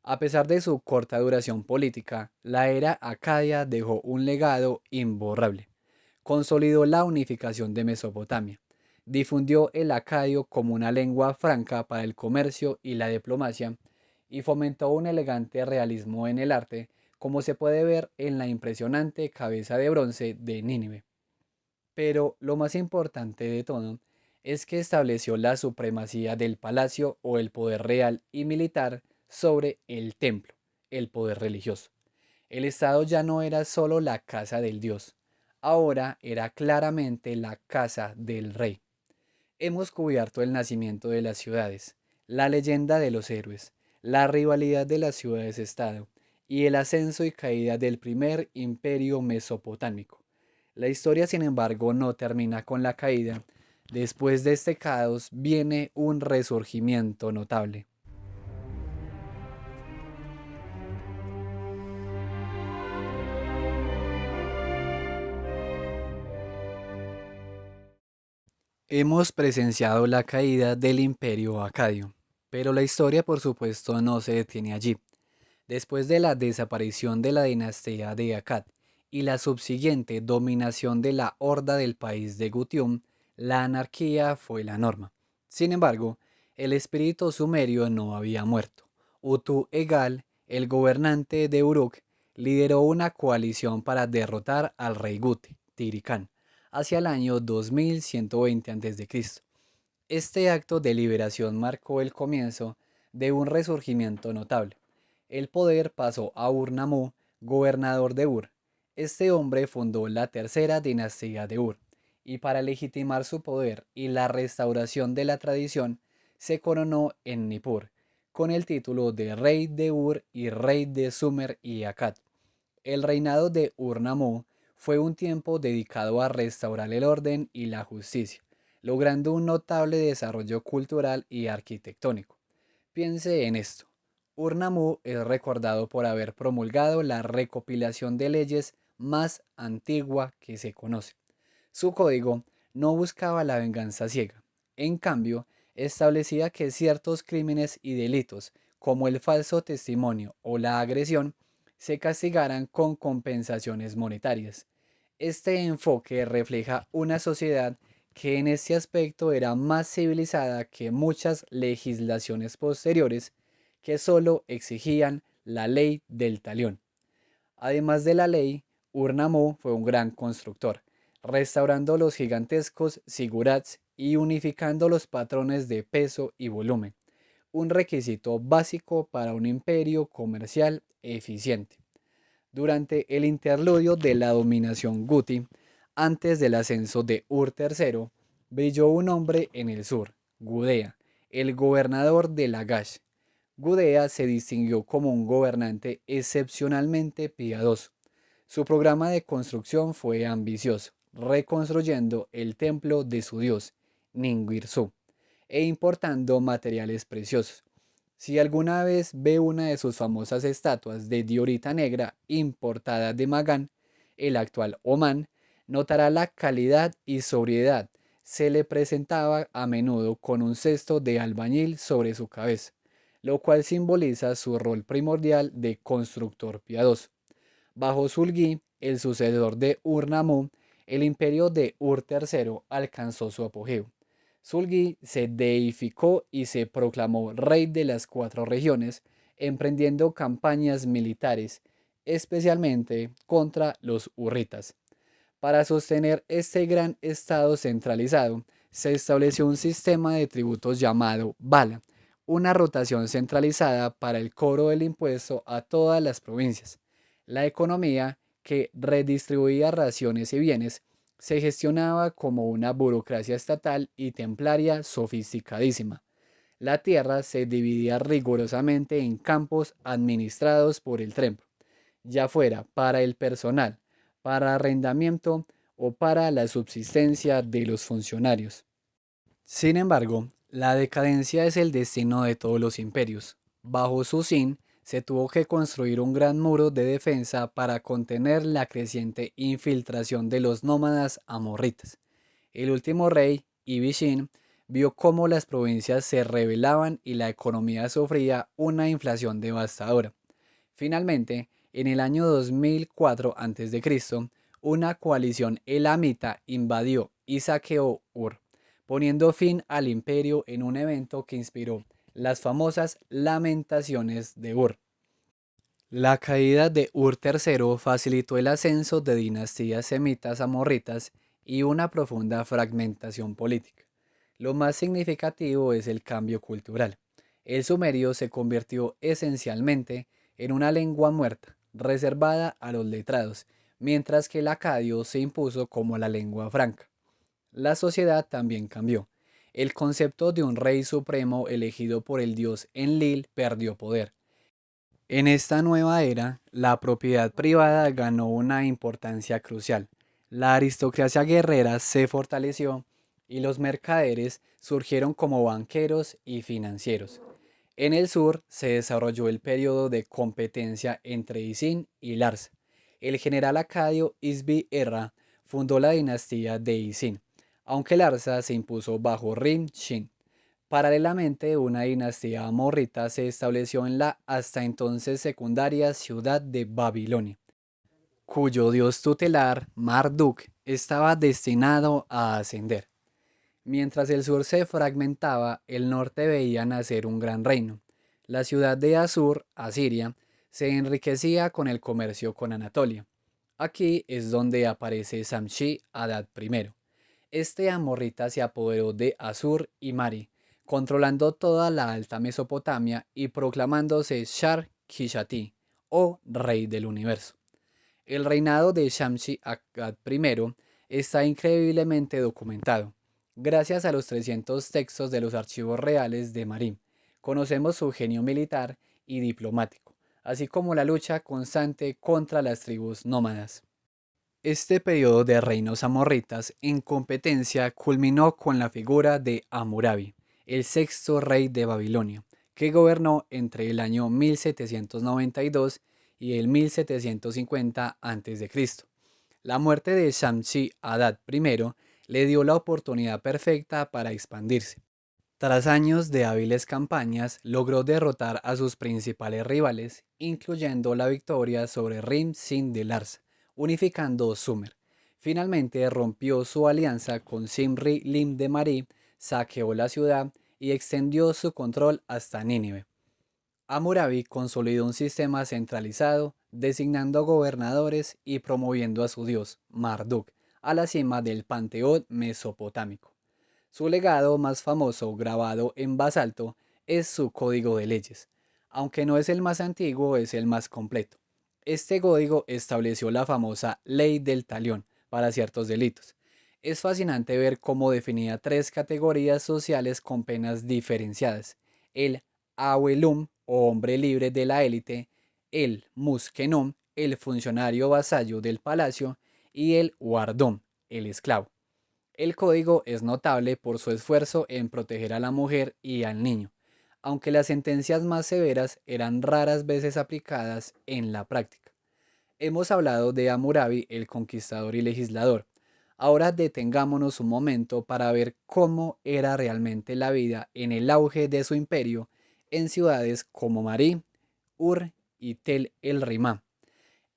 A pesar de su corta duración política, la era acadia dejó un legado imborrable. Consolidó la unificación de Mesopotamia, Difundió el acadio como una lengua franca para el comercio y la diplomacia y fomentó un elegante realismo en el arte, como se puede ver en la impresionante cabeza de bronce de Nínive. Pero lo más importante de todo es que estableció la supremacía del palacio o el poder real y militar sobre el templo, el poder religioso. El Estado ya no era solo la casa del Dios, ahora era claramente la casa del rey. Hemos cubierto el nacimiento de las ciudades, la leyenda de los héroes, la rivalidad de las ciudades-estado y el ascenso y caída del primer imperio mesopotámico. La historia, sin embargo, no termina con la caída. Después de este caos viene un resurgimiento notable. Hemos presenciado la caída del imperio acadio, pero la historia por supuesto no se detiene allí. Después de la desaparición de la dinastía de Akkad y la subsiguiente dominación de la horda del país de Gutium, la anarquía fue la norma. Sin embargo, el espíritu sumerio no había muerto. Utu-Egal, el gobernante de Uruk, lideró una coalición para derrotar al rey Guti, Tiricán, hacia el año 2120 a.C. Este acto de liberación marcó el comienzo de un resurgimiento notable. El poder pasó a Ur-Nammu, gobernador de Ur. Este hombre fundó la tercera dinastía de Ur, y para legitimar su poder y la restauración de la tradición, se coronó en Nippur, con el título de rey de Ur y rey de Sumer y Akkad. El reinado de Ur-Nammu fue un tiempo dedicado a restaurar el orden y la justicia, logrando un notable desarrollo cultural y arquitectónico. Piense en esto. Ur-Nammu es recordado por haber promulgado la recopilación de leyes más antigua que se conoce. Su código no buscaba la venganza ciega. En cambio, establecía que ciertos crímenes y delitos, como el falso testimonio o la agresión, se castigaran con compensaciones monetarias. Este enfoque refleja una sociedad que en este aspecto era más civilizada que muchas legislaciones posteriores que solo exigían la ley del talión. Además de la ley, Ur-Nammu fue un gran constructor, restaurando los gigantescos zigurats y unificando los patrones de peso y volumen, un requisito básico para un imperio comercial eficiente. Durante el interludio de la dominación Guti, antes del ascenso de Ur III, brilló un hombre en el sur, Gudea, el gobernador de Lagash. Gudea se distinguió como un gobernante excepcionalmente piadoso. Su programa de construcción fue ambicioso, reconstruyendo el templo de su dios, Ningirsu, e importando materiales preciosos. Si alguna vez ve una de sus famosas estatuas de diorita negra importada de Magán, el actual Omán, notará la calidad y sobriedad. Se le presentaba a menudo con un cesto de albañil sobre su cabeza, lo cual simboliza su rol primordial de constructor piadoso. Bajo Sulgi, el sucesor de Ur-Nammu, el imperio de Ur III alcanzó su apogeo. Sulgi se deificó y se proclamó rey de las cuatro regiones, emprendiendo campañas militares, especialmente contra los hurritas. Para sostener este gran estado centralizado, se estableció un sistema de tributos llamado bala, una rotación centralizada para el cobro del impuesto a todas las provincias. La economía, que redistribuía raciones y bienes, se gestionaba como una burocracia estatal y templaria sofisticadísima. La tierra se dividía rigurosamente en campos administrados por el templo, ya fuera para el personal, para arrendamiento o para la subsistencia de los funcionarios. Sin embargo, la decadencia es el destino de todos los imperios. Bajo su sin, se tuvo que construir un gran muro de defensa para contener la creciente infiltración de los nómadas amorritas. El último rey, Ibishin, vio cómo las provincias se rebelaban y la economía sufría una inflación devastadora. Finalmente, en el año 2004 a.C., una coalición elamita invadió y saqueó Ur, poniendo fin al imperio en un evento que inspiró las famosas Lamentaciones de Ur. La caída de Ur III facilitó el ascenso de dinastías semitas amorritas y una profunda fragmentación política. Lo más significativo es el cambio cultural. El sumerio se convirtió esencialmente en una lengua muerta, reservada a los letrados, mientras que el acadio se impuso como la lengua franca. La sociedad también cambió. El concepto de un rey supremo elegido por el dios Enlil perdió poder. En esta nueva era, la propiedad privada ganó una importancia crucial. La aristocracia guerrera se fortaleció y los mercaderes surgieron como banqueros y financieros. En el sur se desarrolló el periodo de competencia entre Isin y Larsa. El general acadio Isbi Erra fundó la dinastía de Isin, aunque Larsa se impuso bajo Rim-Shin. Paralelamente, una dinastía amorrita se estableció en la hasta entonces secundaria ciudad de Babilonia, cuyo dios tutelar, Marduk, estaba destinado a ascender. Mientras el sur se fragmentaba, el norte veía nacer un gran reino. La ciudad de Asur, Asiria, se enriquecía con el comercio con Anatolia. Aquí es donde aparece Samshi-Adad I. Este amorrita se apoderó de Asur y Mari, controlando toda la alta Mesopotamia y proclamándose Shar Kishati, o Rey del Universo. El reinado de Shamshi-Adad I está increíblemente documentado. Gracias a los 300 textos de los archivos reales de Marín, conocemos su genio militar y diplomático, así como la lucha constante contra las tribus nómadas. Este periodo de reinos amorritas en competencia culminó con la figura de Hammurabi, el sexto rey de Babilonia, que gobernó entre el año 1792 y el 1750 a.C. La muerte de Shamshi-Adad I le dio la oportunidad perfecta para expandirse. Tras años de hábiles campañas, logró derrotar a sus principales rivales, incluyendo la victoria sobre Rim-Sin de Larsa, unificando Sumer. Finalmente rompió su alianza con Simri-Lim de Mari, saqueó la ciudad y extendió su control hasta Nínive. Hammurabi consolidó un sistema centralizado, designando gobernadores y promoviendo a su dios, Marduk, a la cima del panteón mesopotámico. Su legado más famoso, grabado en basalto, es su Código de Leyes. Aunque no es el más antiguo, es el más completo. Este código estableció la famosa Ley del Talión para ciertos delitos. Es fascinante ver cómo definía tres categorías sociales con penas diferenciadas: el Awelum, o hombre libre de la élite; el Muskenum, el funcionario vasallo del palacio; y el Wardum, el esclavo. El código es notable por su esfuerzo en proteger a la mujer y al niño, aunque las sentencias más severas eran raras veces aplicadas en la práctica. Hemos hablado de Hammurabi, el conquistador y legislador. Ahora detengámonos un momento para ver cómo era realmente la vida en el auge de su imperio en ciudades como Marí, Ur y Tel el Rimá.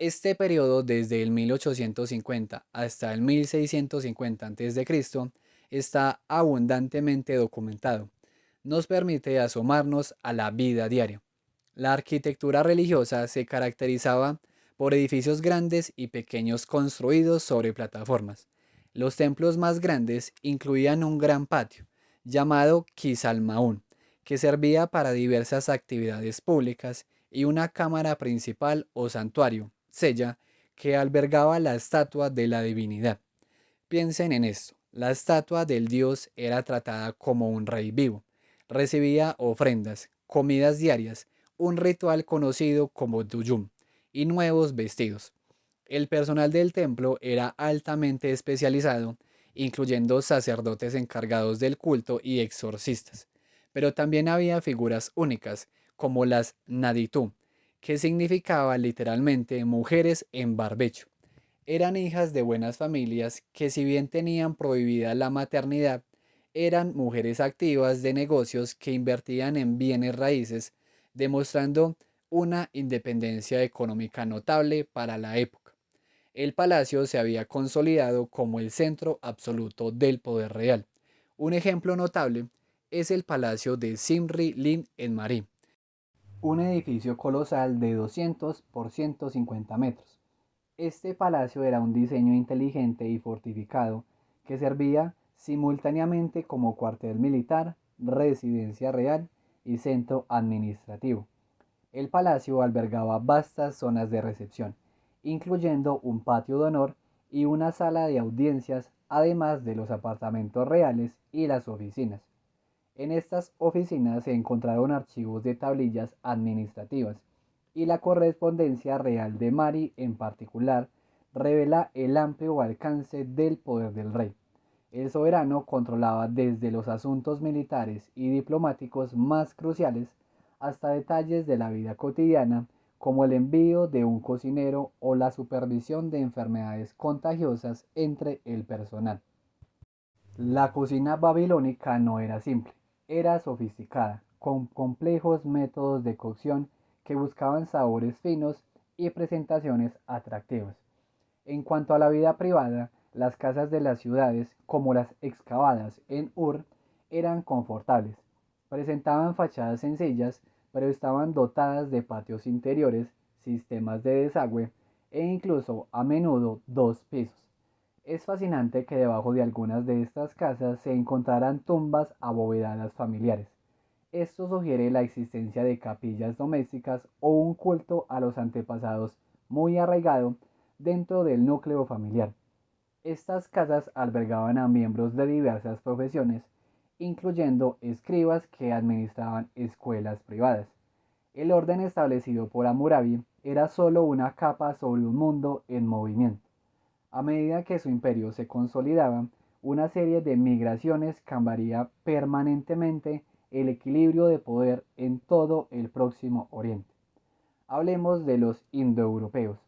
Este periodo, desde el 1850 hasta el 1650 a.C., está abundantemente documentado. Nos permite asomarnos a la vida diaria. La arquitectura religiosa se caracterizaba por edificios grandes y pequeños construidos sobre plataformas. Los templos más grandes incluían un gran patio, llamado Quisalmaún, que servía para diversas actividades públicas, y una cámara principal o santuario, sella, que albergaba la estatua de la divinidad. Piensen en esto: la estatua del dios era tratada como un rey vivo, recibía ofrendas, comidas diarias, un ritual conocido como Duyum, y nuevos vestidos. El personal del templo era altamente especializado, incluyendo sacerdotes encargados del culto y exorcistas. Pero también había figuras únicas, como las Naditu, que significaba literalmente mujeres en barbecho. Eran hijas de buenas familias que, si bien tenían prohibida la maternidad, eran mujeres activas de negocios que invertían en bienes raíces, demostrando una independencia económica notable para la época. El palacio se había consolidado como el centro absoluto del poder real, Un ejemplo notable es el Palacio de Simri Lin en Marí, un edificio colosal de 200 por 150 metros. Este palacio era un diseño inteligente y fortificado que servía simultáneamente como cuartel militar, residencia real y centro administrativo. El palacio albergaba vastas zonas de recepción, incluyendo un patio de honor y una sala de audiencias, además de los apartamentos reales y las oficinas. En estas oficinas se encontraron archivos de tablillas administrativas y la correspondencia real de Mari en particular revela el amplio alcance del poder del rey. El soberano controlaba desde los asuntos militares y diplomáticos más cruciales hasta detalles de la vida cotidiana como el envío de un cocinero o la supervisión de enfermedades contagiosas entre el personal. La cocina babilónica no era simple, era sofisticada, con complejos métodos de cocción que buscaban sabores finos y presentaciones atractivas. En cuanto a la vida privada, las casas de las ciudades, como las excavadas en Ur, eran confortables. Presentaban fachadas sencillas, pero estaban dotadas de patios interiores, sistemas de desagüe e incluso a menudo dos pisos. Es fascinante que debajo de algunas de estas casas se encontraran tumbas abovedadas familiares. Esto sugiere la existencia de capillas domésticas o un culto a los antepasados muy arraigado dentro del núcleo familiar. Estas casas albergaban a miembros de diversas profesiones, incluyendo escribas que administraban escuelas privadas. El orden establecido por Hammurabi era solo una capa sobre un mundo en movimiento. A medida que su imperio se consolidaba, una serie de migraciones cambiaría permanentemente el equilibrio de poder en todo el Próximo Oriente. Hablemos de los indoeuropeos.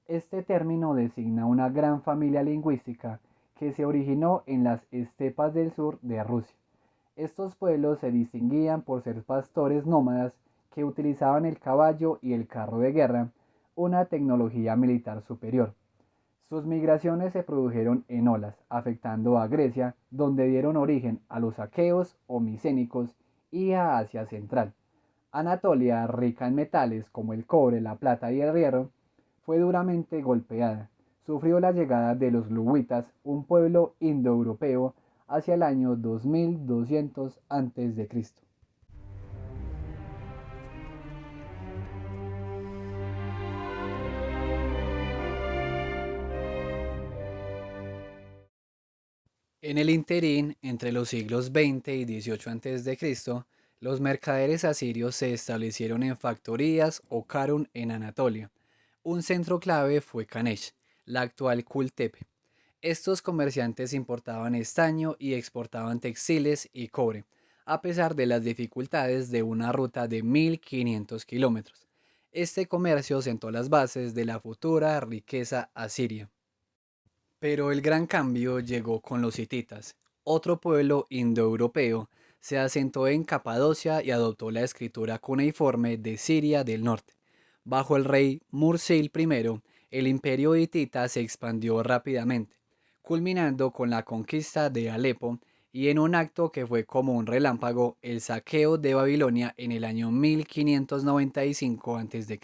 Este término designa una gran familia lingüística que se originó en las estepas del sur de Rusia. Estos pueblos se distinguían por ser pastores nómadas que utilizaban el caballo y el carro de guerra, una tecnología militar superior. Sus migraciones se produjeron en olas, afectando a Grecia, donde dieron origen a los aqueos o micénicos y a Asia Central. Anatolia, rica en metales como el cobre, la plata y el hierro, fue duramente golpeada. Sufrió la llegada de los luwitas, un pueblo indoeuropeo, hacia el año 2200 a.C. En el interín, entre los siglos XX y XVIII a.C., los mercaderes asirios se establecieron en factorías o Karun en Anatolia. Un centro clave fue Kanesh, la actual Kultepe. Estos comerciantes importaban estaño y exportaban textiles y cobre, a pesar de las dificultades de una ruta de 1500 kilómetros. Este comercio sentó las bases de la futura riqueza asiria. Pero el gran cambio llegó con los hititas. Otro pueblo indoeuropeo se asentó en Capadocia y adoptó la escritura cuneiforme de Siria del norte. Bajo el rey Mursil I, el imperio hitita se expandió rápidamente, culminando con la conquista de Alepo y en un acto que fue como un relámpago el saqueo de Babilonia en el año 1595 a.C.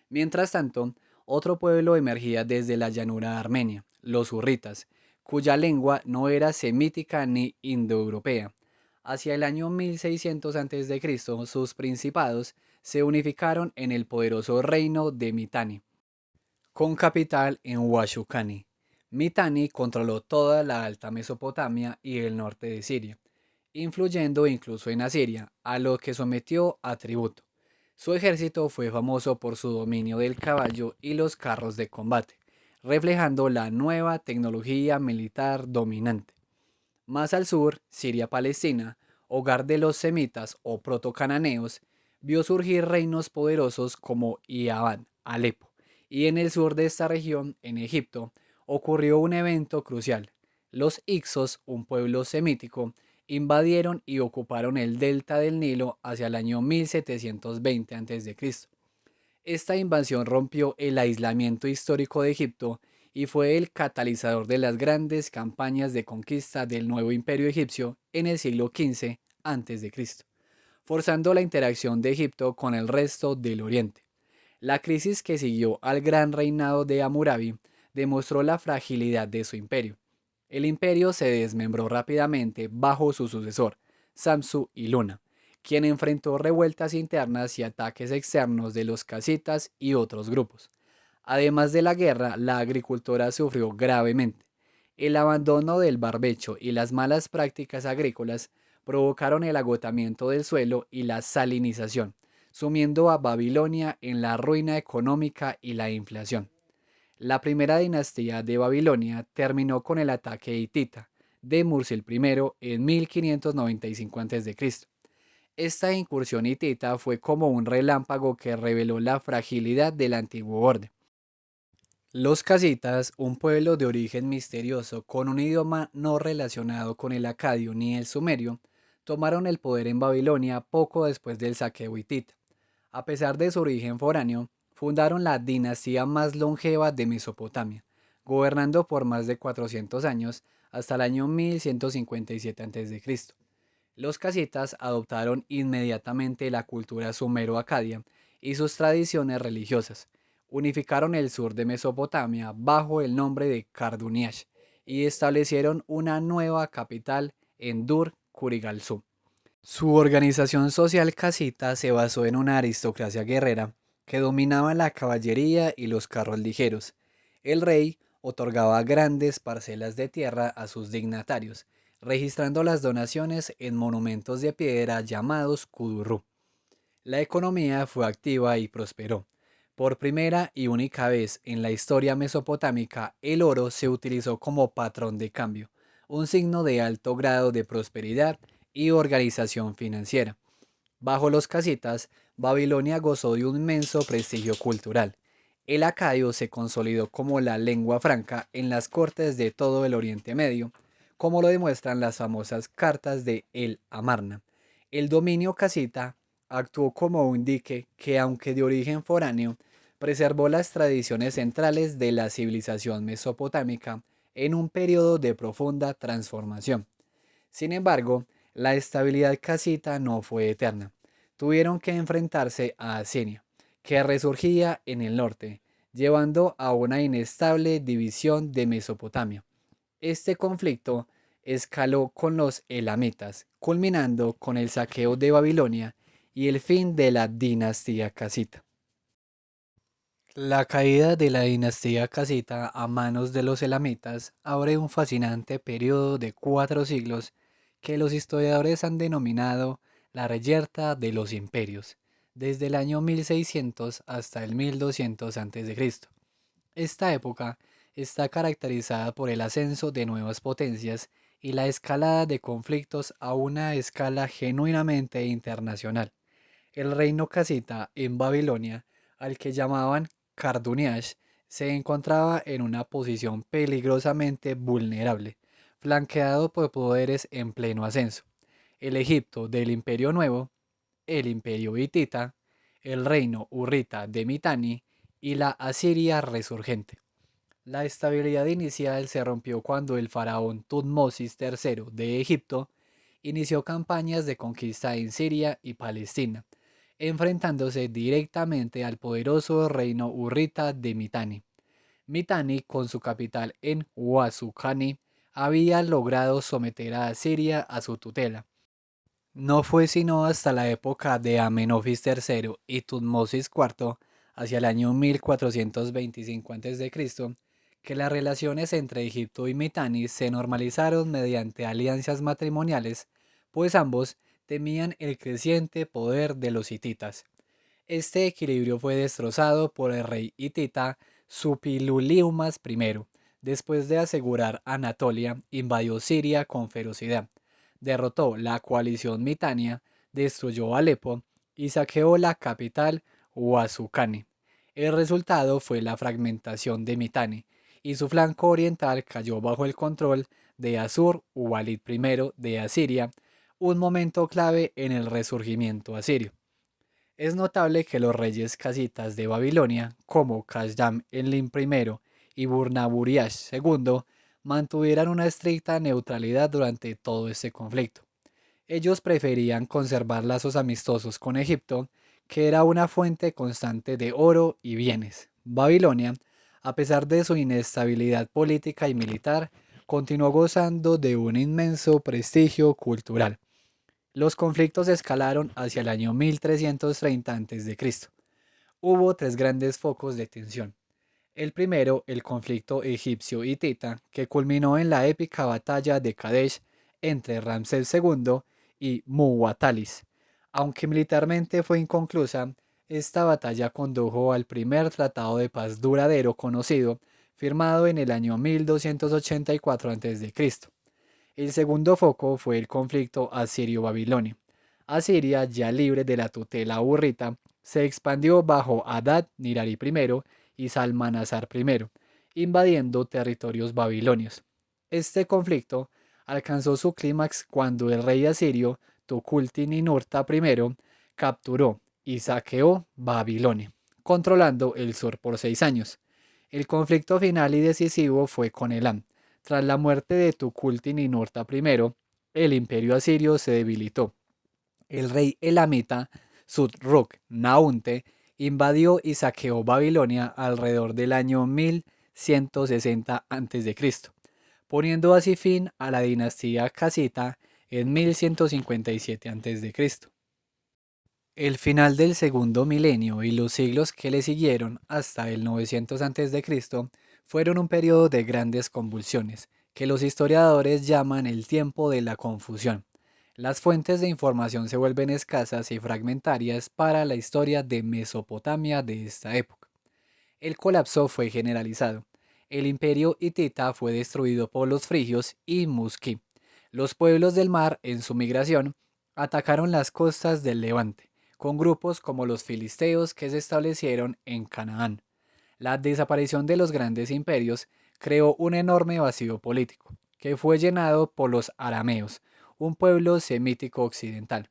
Mientras tanto, otro pueblo emergía desde la llanura armenia, los hurritas, cuya lengua no era semítica ni indoeuropea. Hacia el año 1600 a.C., sus principados se unificaron en el poderoso reino de Mitanni, con capital en Huashukani. Mitanni controló toda la alta Mesopotamia y el norte de Siria, influyendo incluso en Asiria, a lo que sometió a tributo. Su ejército fue famoso por su dominio del caballo y los carros de combate, reflejando la nueva tecnología militar dominante. Más al sur, Siria-Palestina, hogar de los semitas o protocananeos, vio surgir reinos poderosos como Iabán, Alepo, y en el sur de esta región, en Egipto, ocurrió un evento crucial. Los Ixos, un pueblo semítico, invadieron y ocuparon el delta del Nilo hacia el año 1720 a.C. Esta invasión rompió el aislamiento histórico de Egipto y fue el catalizador de las grandes campañas de conquista del nuevo imperio egipcio en el siglo XV a.C., forzando la interacción de Egipto con el resto del Oriente. La crisis que siguió al gran reinado de Hammurabi demostró la fragilidad de su imperio. El imperio se desmembró rápidamente bajo su sucesor, Samsu-iluna, quien enfrentó revueltas internas y ataques externos de los casitas y otros grupos. Además de la guerra, la agricultura sufrió gravemente. El abandono del barbecho y las malas prácticas agrícolas provocaron el agotamiento del suelo y la salinización, sumiendo a Babilonia en la ruina económica y la inflación. La primera dinastía de Babilonia terminó con el ataque hitita de Mursil I en 1595 a.C. Esta incursión hitita fue como un relámpago que reveló la fragilidad del antiguo orden. Los casitas, un pueblo de origen misterioso con un idioma no relacionado con el acadio ni el sumerio, tomaron el poder en Babilonia poco después del saqueo hitita. A pesar de su origen foráneo, fundaron la dinastía más longeva de Mesopotamia, gobernando por más de 400 años hasta el año 1157 a.C. Los casitas adoptaron inmediatamente la cultura sumero-acadia y sus tradiciones religiosas. Unificaron el sur de Mesopotamia bajo el nombre de Karduniash y establecieron una nueva capital en Dur-Kurigalzu. Su organización social casita se basó en una aristocracia guerrera que dominaba la caballería y los carros ligeros. El rey otorgaba grandes parcelas de tierra a sus dignatarios, registrando las donaciones en monumentos de piedra llamados kudurú. La economía fue activa y prosperó. Por primera y única vez en la historia mesopotámica, el oro se utilizó como patrón de cambio, un signo de alto grado de prosperidad y organización financiera. Bajo los casitas, Babilonia gozó de un inmenso prestigio cultural. El acadio se consolidó como la lengua franca en las cortes de todo el Oriente Medio, como lo demuestran las famosas cartas de El Amarna. El dominio casita actuó como un dique que, aunque de origen foráneo, preservó las tradiciones centrales de la civilización mesopotámica en un periodo de profunda transformación. Sin embargo, la estabilidad casita no fue eterna. Tuvieron que enfrentarse a Asiria, que resurgía en el norte, llevando a una inestable división de Mesopotamia. Este conflicto escaló con los elamitas, culminando con el saqueo de Babilonia y el fin de la dinastía casita. La caída de la dinastía casita a manos de los elamitas abre un fascinante periodo de 4 siglos que los historiadores han denominado la reyerta de los imperios, desde el año 1600 hasta el 1200 a.C. Esta época está caracterizada por el ascenso de nuevas potencias y la escalada de conflictos a una escala genuinamente internacional. El reino casita en Babilonia, al que llamaban Karduniash, se encontraba en una posición peligrosamente vulnerable, flanqueado por poderes en pleno ascenso. El Egipto del Imperio Nuevo, el Imperio Hitita, el reino Urrita de Mitanni y la Asiria resurgente. La estabilidad inicial se rompió cuando el faraón Tutmosis III de Egipto inició campañas de conquista en Siria y Palestina, enfrentándose directamente al poderoso reino urrita de Mitanni. Mitanni, con su capital en Huasukani, había logrado someter a Asiria a su tutela. No fue sino hasta la época de Amenofis III y Tutmosis IV, hacia el año 1425 a.C., que las relaciones entre Egipto y Mitanni se normalizaron mediante alianzas matrimoniales, pues ambos temían el creciente poder de los hititas. Este equilibrio fue destrozado por el rey hitita Suppiluliumas I. Después de asegurar Anatolia, invadió Siria con ferocidad, derrotó la coalición mitania, destruyó Alepo y saqueó la capital Huasukani. El resultado fue la fragmentación de Mitanni, y su flanco oriental cayó bajo el control de Assur-Ubalid I de Asiria, un momento clave en el resurgimiento asirio. Es notable que los reyes casitas de Babilonia, como Kasdam-Enlil I y Burnaburiash II mantuvieran una estricta neutralidad durante todo este conflicto. Ellos preferían conservar lazos amistosos con Egipto, que era una fuente constante de oro y bienes. Babilonia, a pesar de su inestabilidad política y militar, continuó gozando de un inmenso prestigio cultural. Los conflictos escalaron hacia el año 1330 a.C. Hubo tres grandes focos de tensión. El primero, el conflicto egipcio-hitita, que culminó en la épica batalla de Kadesh entre Ramsés II y Muwatallis. Aunque militarmente fue inconclusa, esta batalla condujo al primer tratado de paz duradero conocido, firmado en el año 1284 a.C. El segundo foco fue el conflicto asirio-babilonio. Asiria, ya libre de la tutela hurrita, se expandió bajo Adad-Nirari I y Salmanasar I, invadiendo territorios babilonios. Este conflicto alcanzó su clímax cuando el rey asirio Tukulti-Ninurta I capturó y saqueó Babilonia, controlando el sur por 6 años. El conflicto final y decisivo fue con Elam. Tras la muerte de Tukulti-Ninurta I, el imperio asirio se debilitó. El rey elamita Sutruk-Naunte invadió y saqueó Babilonia alrededor del año 1160 a.C., poniendo así fin a la dinastía casita en 1157 a.C. El final del segundo milenio y los siglos que le siguieron hasta el 900 a.C. fueron un periodo de grandes convulsiones, que los historiadores llaman el tiempo de la confusión. Las fuentes de información se vuelven escasas y fragmentarias para la historia de Mesopotamia de esta época. El colapso fue generalizado. El imperio hitita fue destruido por los frigios y Muski. Los pueblos del mar, en su migración, atacaron las costas del Levante, con grupos como los filisteos que se establecieron en Canaán. La desaparición de los grandes imperios creó un enorme vacío político, que fue llenado por los arameos, un pueblo semítico occidental.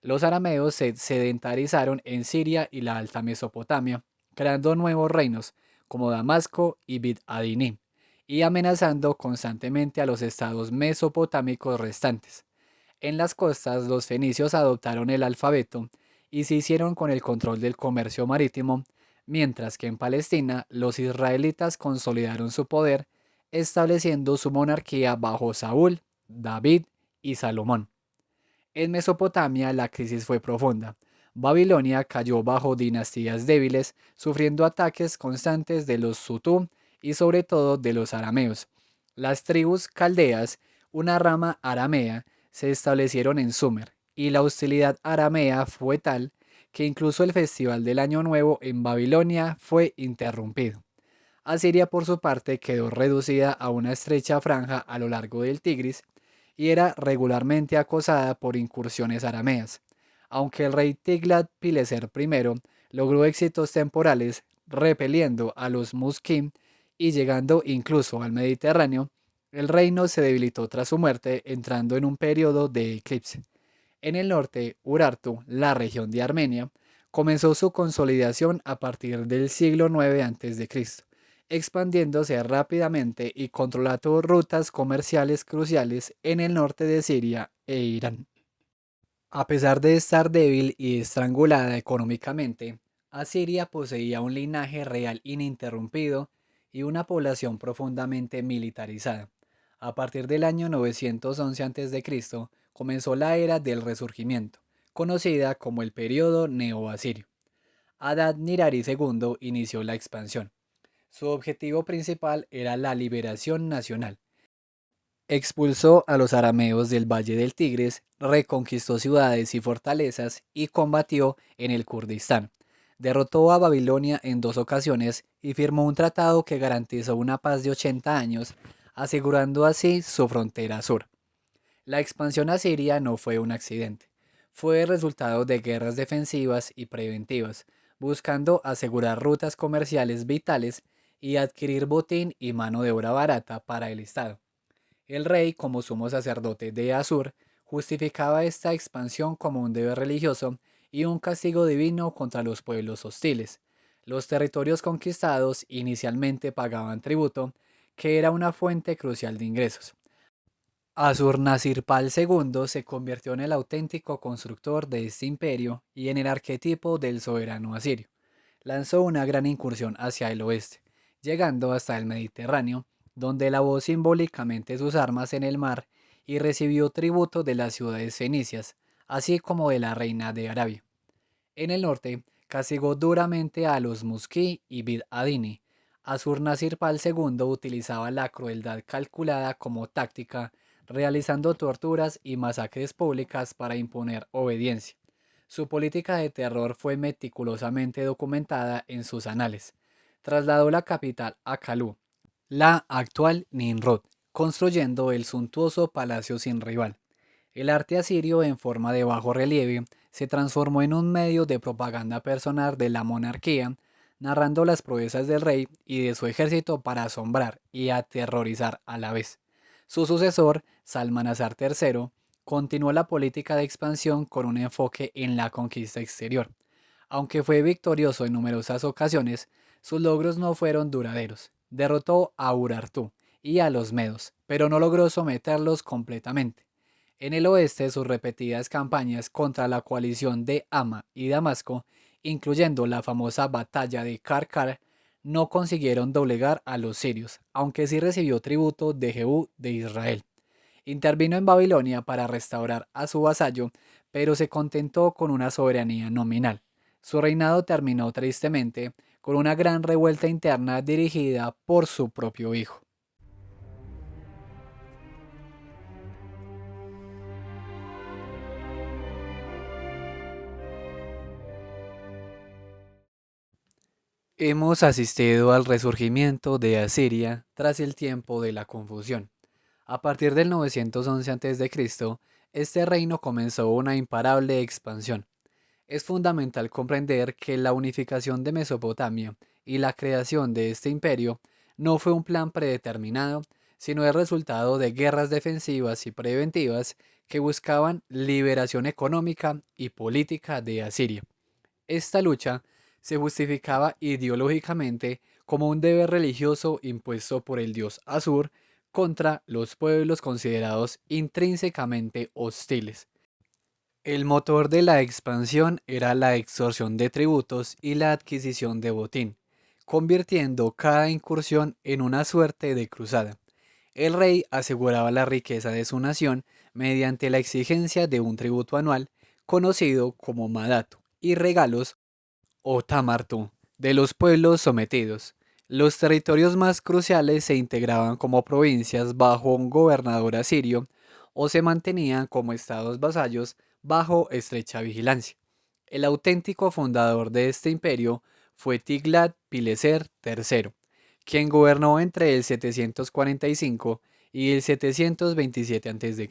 Los arameos se sedentarizaron en Siria y la Alta Mesopotamia, creando nuevos reinos como Damasco y Bid Adinim, y amenazando constantemente a los estados mesopotámicos restantes. En las costas, los fenicios adoptaron el alfabeto y se hicieron con el control del comercio marítimo, mientras que en Palestina los israelitas consolidaron su poder, estableciendo su monarquía bajo Saúl, David y Salomón. En Mesopotamia la crisis fue profunda. Babilonia cayó bajo dinastías débiles, sufriendo ataques constantes de los Sutum y sobre todo de los arameos. Las tribus caldeas, una rama aramea, se establecieron en Sumer, y la hostilidad aramea fue tal que incluso el festival del Año Nuevo en Babilonia fue interrumpido. Asiria por su parte quedó reducida a una estrecha franja a lo largo del Tigris y era regularmente acosada por incursiones arameas. Aunque el rey Tiglat-Pileser I logró éxitos temporales repeliendo a los Muskim y llegando incluso al Mediterráneo, el reino se debilitó tras su muerte, entrando en un periodo de eclipse. En el norte, Urartu, la región de Armenia, comenzó su consolidación a partir del siglo IX a.C., expandiéndose rápidamente y controlando rutas comerciales cruciales en el norte de Siria e Irán. A pesar de estar débil y estrangulada económicamente, Asiria poseía un linaje real ininterrumpido y una población profundamente militarizada. A partir del año 911 a.C., comenzó la era del Resurgimiento, conocida como el período neo-asirio. Adad-Nirari II inició la expansión. Su objetivo principal era la liberación nacional. Expulsó a los arameos del Valle del Tigris, reconquistó ciudades y fortalezas y combatió en el Kurdistán. Derrotó a Babilonia en 2 ocasiones y firmó un tratado que garantizó una paz de 80 años, asegurando así su frontera sur. La expansión asiria no fue un accidente, fue el resultado de guerras defensivas y preventivas, buscando asegurar rutas comerciales vitales y adquirir botín y mano de obra barata para el Estado. El rey, como sumo sacerdote de Asur, justificaba esta expansión como un deber religioso y un castigo divino contra los pueblos hostiles. Los territorios conquistados inicialmente pagaban tributo, que era una fuente crucial de ingresos. Asurnasirpal II se convirtió en el auténtico constructor de este imperio y en el arquetipo del soberano asirio. Lanzó una gran incursión hacia el oeste, llegando hasta el Mediterráneo, donde lavó simbólicamente sus armas en el mar y recibió tributo de las ciudades fenicias, así como de la reina de Arabia. En el norte, castigó duramente a los Musquí y Bid Adini. Asurnasirpal II utilizaba la crueldad calculada como táctica, realizando torturas y masacres públicas para imponer obediencia. Su política de terror fue meticulosamente documentada en sus anales. Trasladó la capital a Kalú, la actual Nimrod, construyendo el suntuoso palacio sin rival. El arte asirio en forma de bajo relieve se transformó en un medio de propaganda personal de la monarquía, narrando las proezas del rey y de su ejército para asombrar y aterrorizar a la vez. Su sucesor, Salmanasar III, continuó la política de expansión con un enfoque en la conquista exterior. Aunque fue victorioso en numerosas ocasiones, sus logros no fueron duraderos. Derrotó a Urartu y a los medos, pero no logró someterlos completamente. En el oeste, sus repetidas campañas contra la coalición de Hama y Damasco, incluyendo la famosa batalla de Karkar, no consiguieron doblegar a los sirios, aunque sí recibió tributo de Jehú de Israel. Intervino en Babilonia para restaurar a su vasallo, pero se contentó con una soberanía nominal. Su reinado terminó tristemente con una gran revuelta interna dirigida por su propio hijo. Hemos asistido al resurgimiento de Asiria tras el tiempo de la confusión. A partir del 911 a.C., este reino comenzó una imparable expansión. Es fundamental comprender que la unificación de Mesopotamia y la creación de este imperio no fue un plan predeterminado, sino el resultado de guerras defensivas y preventivas que buscaban liberación económica y política de Asiria. Esta lucha se justificaba ideológicamente como un deber religioso impuesto por el dios Asur contra los pueblos considerados intrínsecamente hostiles. El motor de la expansión era la extorsión de tributos y la adquisición de botín, convirtiendo cada incursión en una suerte de cruzada. El rey aseguraba la riqueza de su nación mediante la exigencia de un tributo anual conocido como madato y regalos o tamartu de los pueblos sometidos. Los territorios más cruciales se integraban como provincias bajo un gobernador asirio o se mantenían como estados vasallos bajo estrecha vigilancia. El auténtico fundador de este imperio fue Tiglat-Pileser III, quien gobernó entre el 745 y el 727 a.C.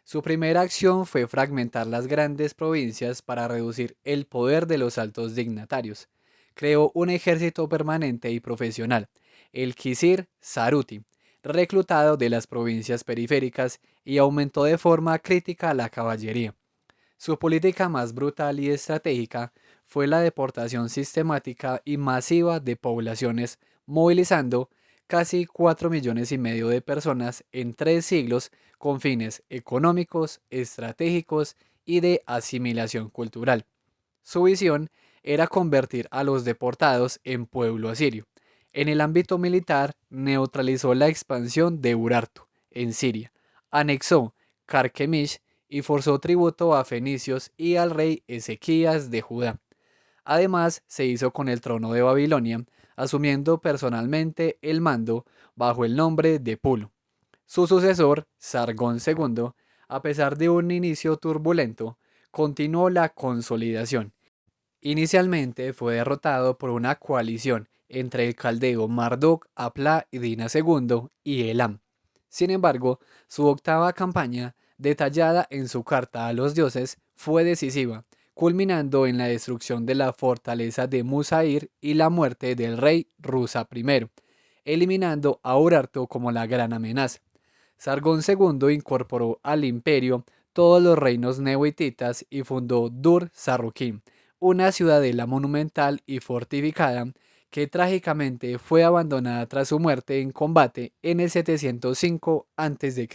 Su primera acción fue fragmentar las grandes provincias para reducir el poder de los altos dignatarios. Creó un ejército permanente y profesional, el Kisir Saruti, reclutado de las provincias periféricas, y aumentó de forma crítica la caballería. Su política más brutal y estratégica fue la deportación sistemática y masiva de poblaciones, movilizando casi 4,5 millones de personas en 3 siglos con fines económicos, estratégicos y de asimilación cultural. Su visión era convertir a los deportados en pueblo asirio. En el ámbito militar, neutralizó la expansión de Urartu en Siria, anexó Carquemish y forzó tributo a fenicios y al rey Ezequías de Judá. Además, se hizo con el trono de Babilonia, asumiendo personalmente el mando bajo el nombre de Pulo. Su sucesor, Sargón II, a pesar de un inicio turbulento, continuó la consolidación. Inicialmente fue derrotado por una coalición entre el caldeo Marduk, Apla y Dina II y Elam. Sin embargo, su octava campaña, detallada en su carta a los dioses, fue decisiva, culminando en la destrucción de la fortaleza de Musair y la muerte del rey Rusa I, eliminando a Urartu como la gran amenaza. Sargón II incorporó al imperio todos los reinos neohititas y fundó Dur Sarruquín, una ciudadela monumental y fortificada que trágicamente fue abandonada tras su muerte en combate en el 705 a.C.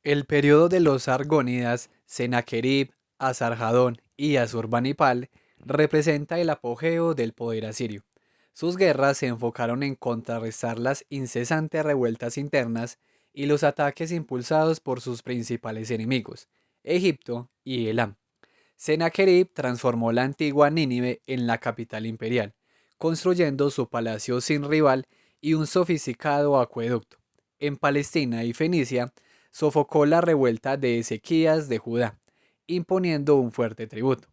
El periodo de los argónidas, Sennacherib, Asarjadón y Asurbanipal representa el apogeo del poder asirio. Sus guerras se enfocaron en contrarrestar las incesantes revueltas internas y los ataques impulsados por sus principales enemigos, Egipto y Elam. Sennacherib transformó la antigua Nínive en la capital imperial, construyendo su palacio sin rival y un sofisticado acueducto. En Palestina y Fenicia, sofocó la revuelta de Ezequías de Judá, imponiendo un fuerte tributo.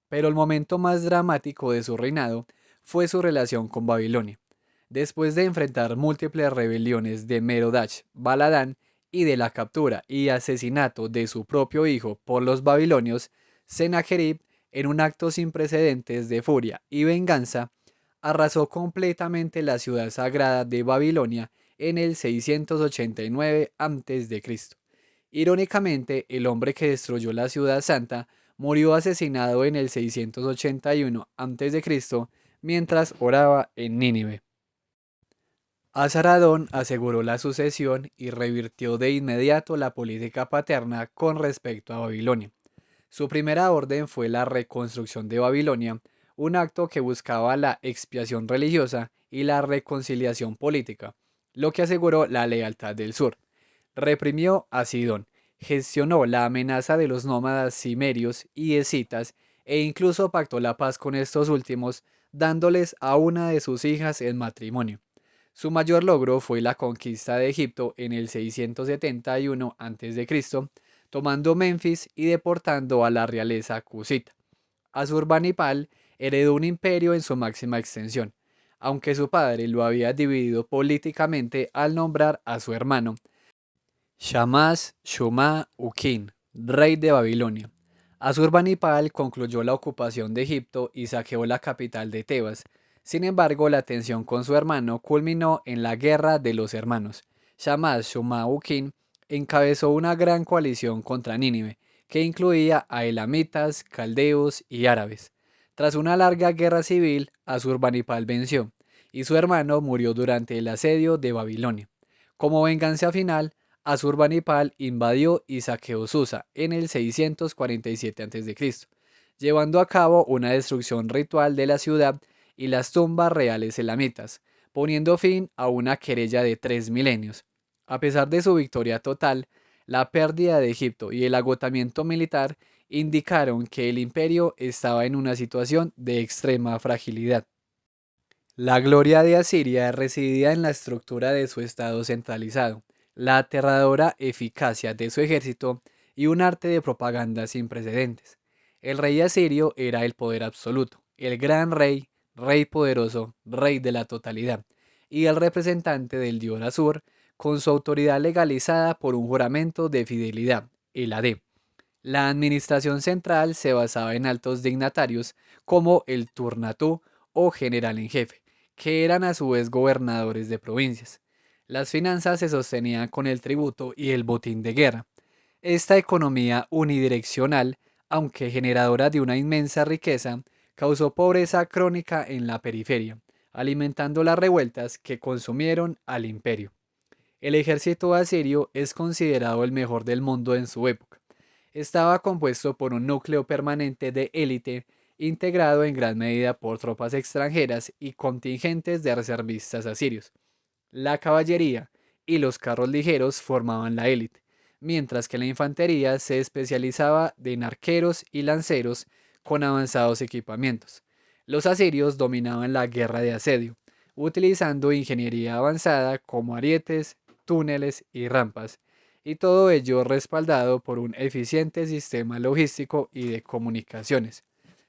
Pero el momento más dramático de su reinado fue su relación con Babilonia. Después de enfrentar múltiples rebeliones de Merodach Baladán y de la captura y asesinato de su propio hijo por los babilonios, Sennacherib, en un acto sin precedentes de furia y venganza, arrasó completamente la ciudad sagrada de Babilonia en el 689 a.C. Irónicamente, el hombre que destruyó la ciudad santa murió asesinado en el 681 a.C. mientras oraba en Nínive. Asaradón aseguró la sucesión y revirtió de inmediato la política paterna con respecto a Babilonia. Su primera orden fue la reconstrucción de Babilonia, un acto que buscaba la expiación religiosa y la reconciliación política, lo que aseguró la lealtad del sur. Reprimió a Sidón, gestionó la amenaza de los nómadas cimerios y escitas e incluso pactó la paz con estos últimos, dándoles a una de sus hijas en matrimonio. Su mayor logro fue la conquista de Egipto en el 671 a.C., tomando Menfis y deportando a la realeza cusita. Asurbanipal heredó un imperio en su máxima extensión, aunque su padre lo había dividido políticamente al nombrar a su hermano Shamash Shuma Ukin, rey de Babilonia. Asurbanipal concluyó la ocupación de Egipto y saqueó la capital de Tebas. Sin embargo, la tensión con su hermano culminó en la Guerra de los Hermanos. Shamash Shuma Ukin encabezó una gran coalición contra Nínive, que incluía a elamitas, caldeos y árabes. Tras una larga guerra civil, Asurbanipal venció, y su hermano murió durante el asedio de Babilonia. Como venganza final, Asurbanipal invadió y saqueó Susa en el 647 a.C., llevando a cabo una destrucción ritual de la ciudad y las tumbas reales elamitas, poniendo fin a una querella de 3 milenios. A pesar de su victoria total, la pérdida de Egipto y el agotamiento militar indicaron que el imperio estaba en una situación de extrema fragilidad. La gloria de Asiria residía en la estructura de su estado centralizado, la aterradora eficacia de su ejército y un arte de propaganda sin precedentes. El rey asirio era el poder absoluto, el gran rey, rey poderoso, rey de la totalidad, y el representante del dios Asur, con su autoridad legalizada por un juramento de fidelidad, el Adé. La administración central se basaba en altos dignatarios como el Turnatú o general en jefe, que eran a su vez gobernadores de provincias. Las finanzas se sostenían con el tributo y el botín de guerra. Esta economía unidireccional, aunque generadora de una inmensa riqueza, causó pobreza crónica en la periferia, alimentando las revueltas que consumieron al imperio. El ejército asirio es considerado el mejor del mundo en su época. Estaba compuesto por un núcleo permanente de élite, integrado en gran medida por tropas extranjeras y contingentes de reservistas asirios. La caballería y los carros ligeros formaban la élite, mientras que la infantería se especializaba en arqueros y lanceros con avanzados equipamientos. Los asirios dominaban la guerra de asedio, utilizando ingeniería avanzada como arietes, túneles y rampas, y todo ello respaldado por un eficiente sistema logístico y de comunicaciones.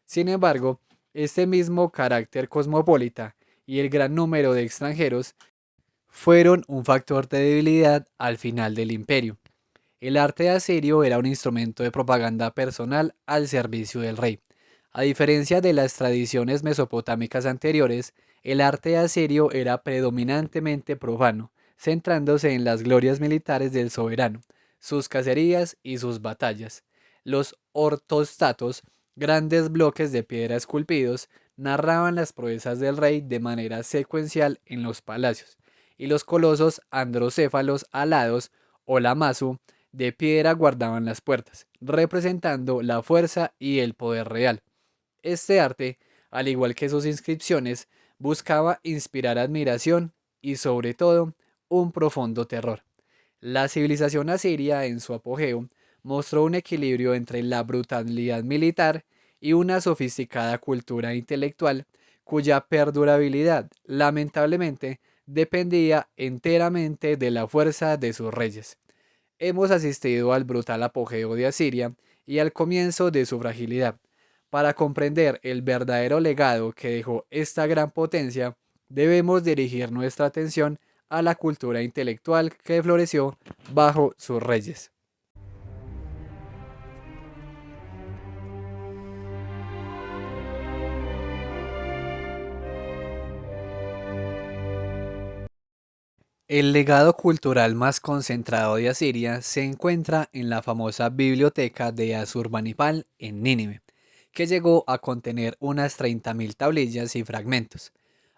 Sin embargo, este mismo carácter cosmopolita y el gran número de extranjeros fueron un factor de debilidad al final del imperio. El arte asirio era un instrumento de propaganda personal al servicio del rey. A diferencia de las tradiciones mesopotámicas anteriores, el arte asirio era predominantemente profano, centrándose en las glorias militares del soberano, sus cacerías y sus batallas. Los ortostatos Grandes bloques de piedra esculpidos narraban las proezas del rey de manera secuencial en los palacios, y los colosos androcéfalos alados o lamazu de piedra guardaban las puertas, representando la fuerza y el poder real. Este arte, al igual que sus inscripciones, buscaba inspirar admiración y sobre todo un profundo terror. La civilización asiria en su apogeo mostró un equilibrio entre la brutalidad militar y una sofisticada cultura intelectual cuya perdurabilidad, lamentablemente, dependía enteramente de la fuerza de sus reyes. Hemos asistido al brutal apogeo de Asiria y al comienzo de su fragilidad. Para comprender el verdadero legado que dejó esta gran potencia, debemos dirigir nuestra atención a la cultura intelectual que floreció bajo sus reyes. El legado cultural más concentrado de Asiria se encuentra en la famosa biblioteca de Asurbanipal en Nínive, que llegó a contener unas 30.000 tablillas y fragmentos.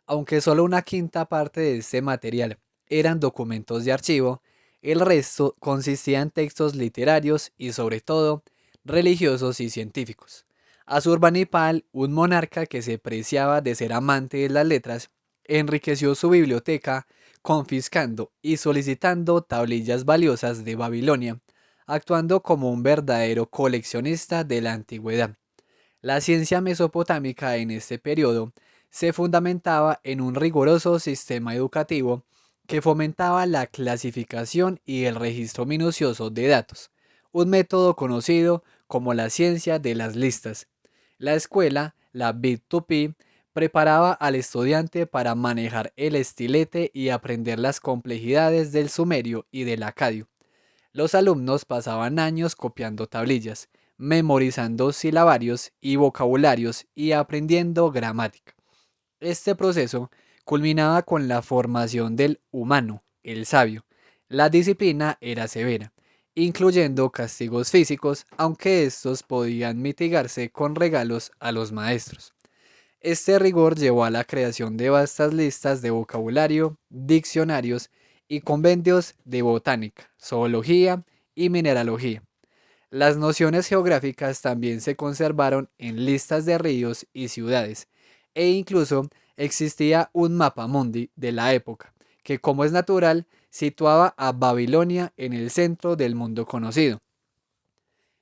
Aunque solo una quinta parte de este material eran documentos de archivo, el resto consistía en textos literarios y sobre todo religiosos y científicos. Asurbanipal, un monarca que se preciaba de ser amante de las letras, enriqueció su biblioteca confiscando y solicitando tablillas valiosas de Babilonia, actuando como un verdadero coleccionista de la antigüedad. La ciencia mesopotámica en este periodo se fundamentaba en un riguroso sistema educativo que fomentaba la clasificación y el registro minucioso de datos, un método conocido como la ciencia de las listas. La escuela, la Bit2P, preparaba al estudiante para manejar el estilete y aprender las complejidades del sumerio y del acadio. Los alumnos pasaban años copiando tablillas, memorizando silabarios y vocabularios y aprendiendo gramática. Este proceso culminaba con la formación del humano, el sabio. La disciplina era severa, incluyendo castigos físicos, aunque estos podían mitigarse con regalos a los maestros. Este rigor llevó a la creación de vastas listas de vocabulario, diccionarios y compendios de botánica, zoología y mineralogía. Las nociones geográficas también se conservaron en listas de ríos y ciudades, e incluso existía un mapa mundi de la época, que como es natural, situaba a Babilonia en el centro del mundo conocido.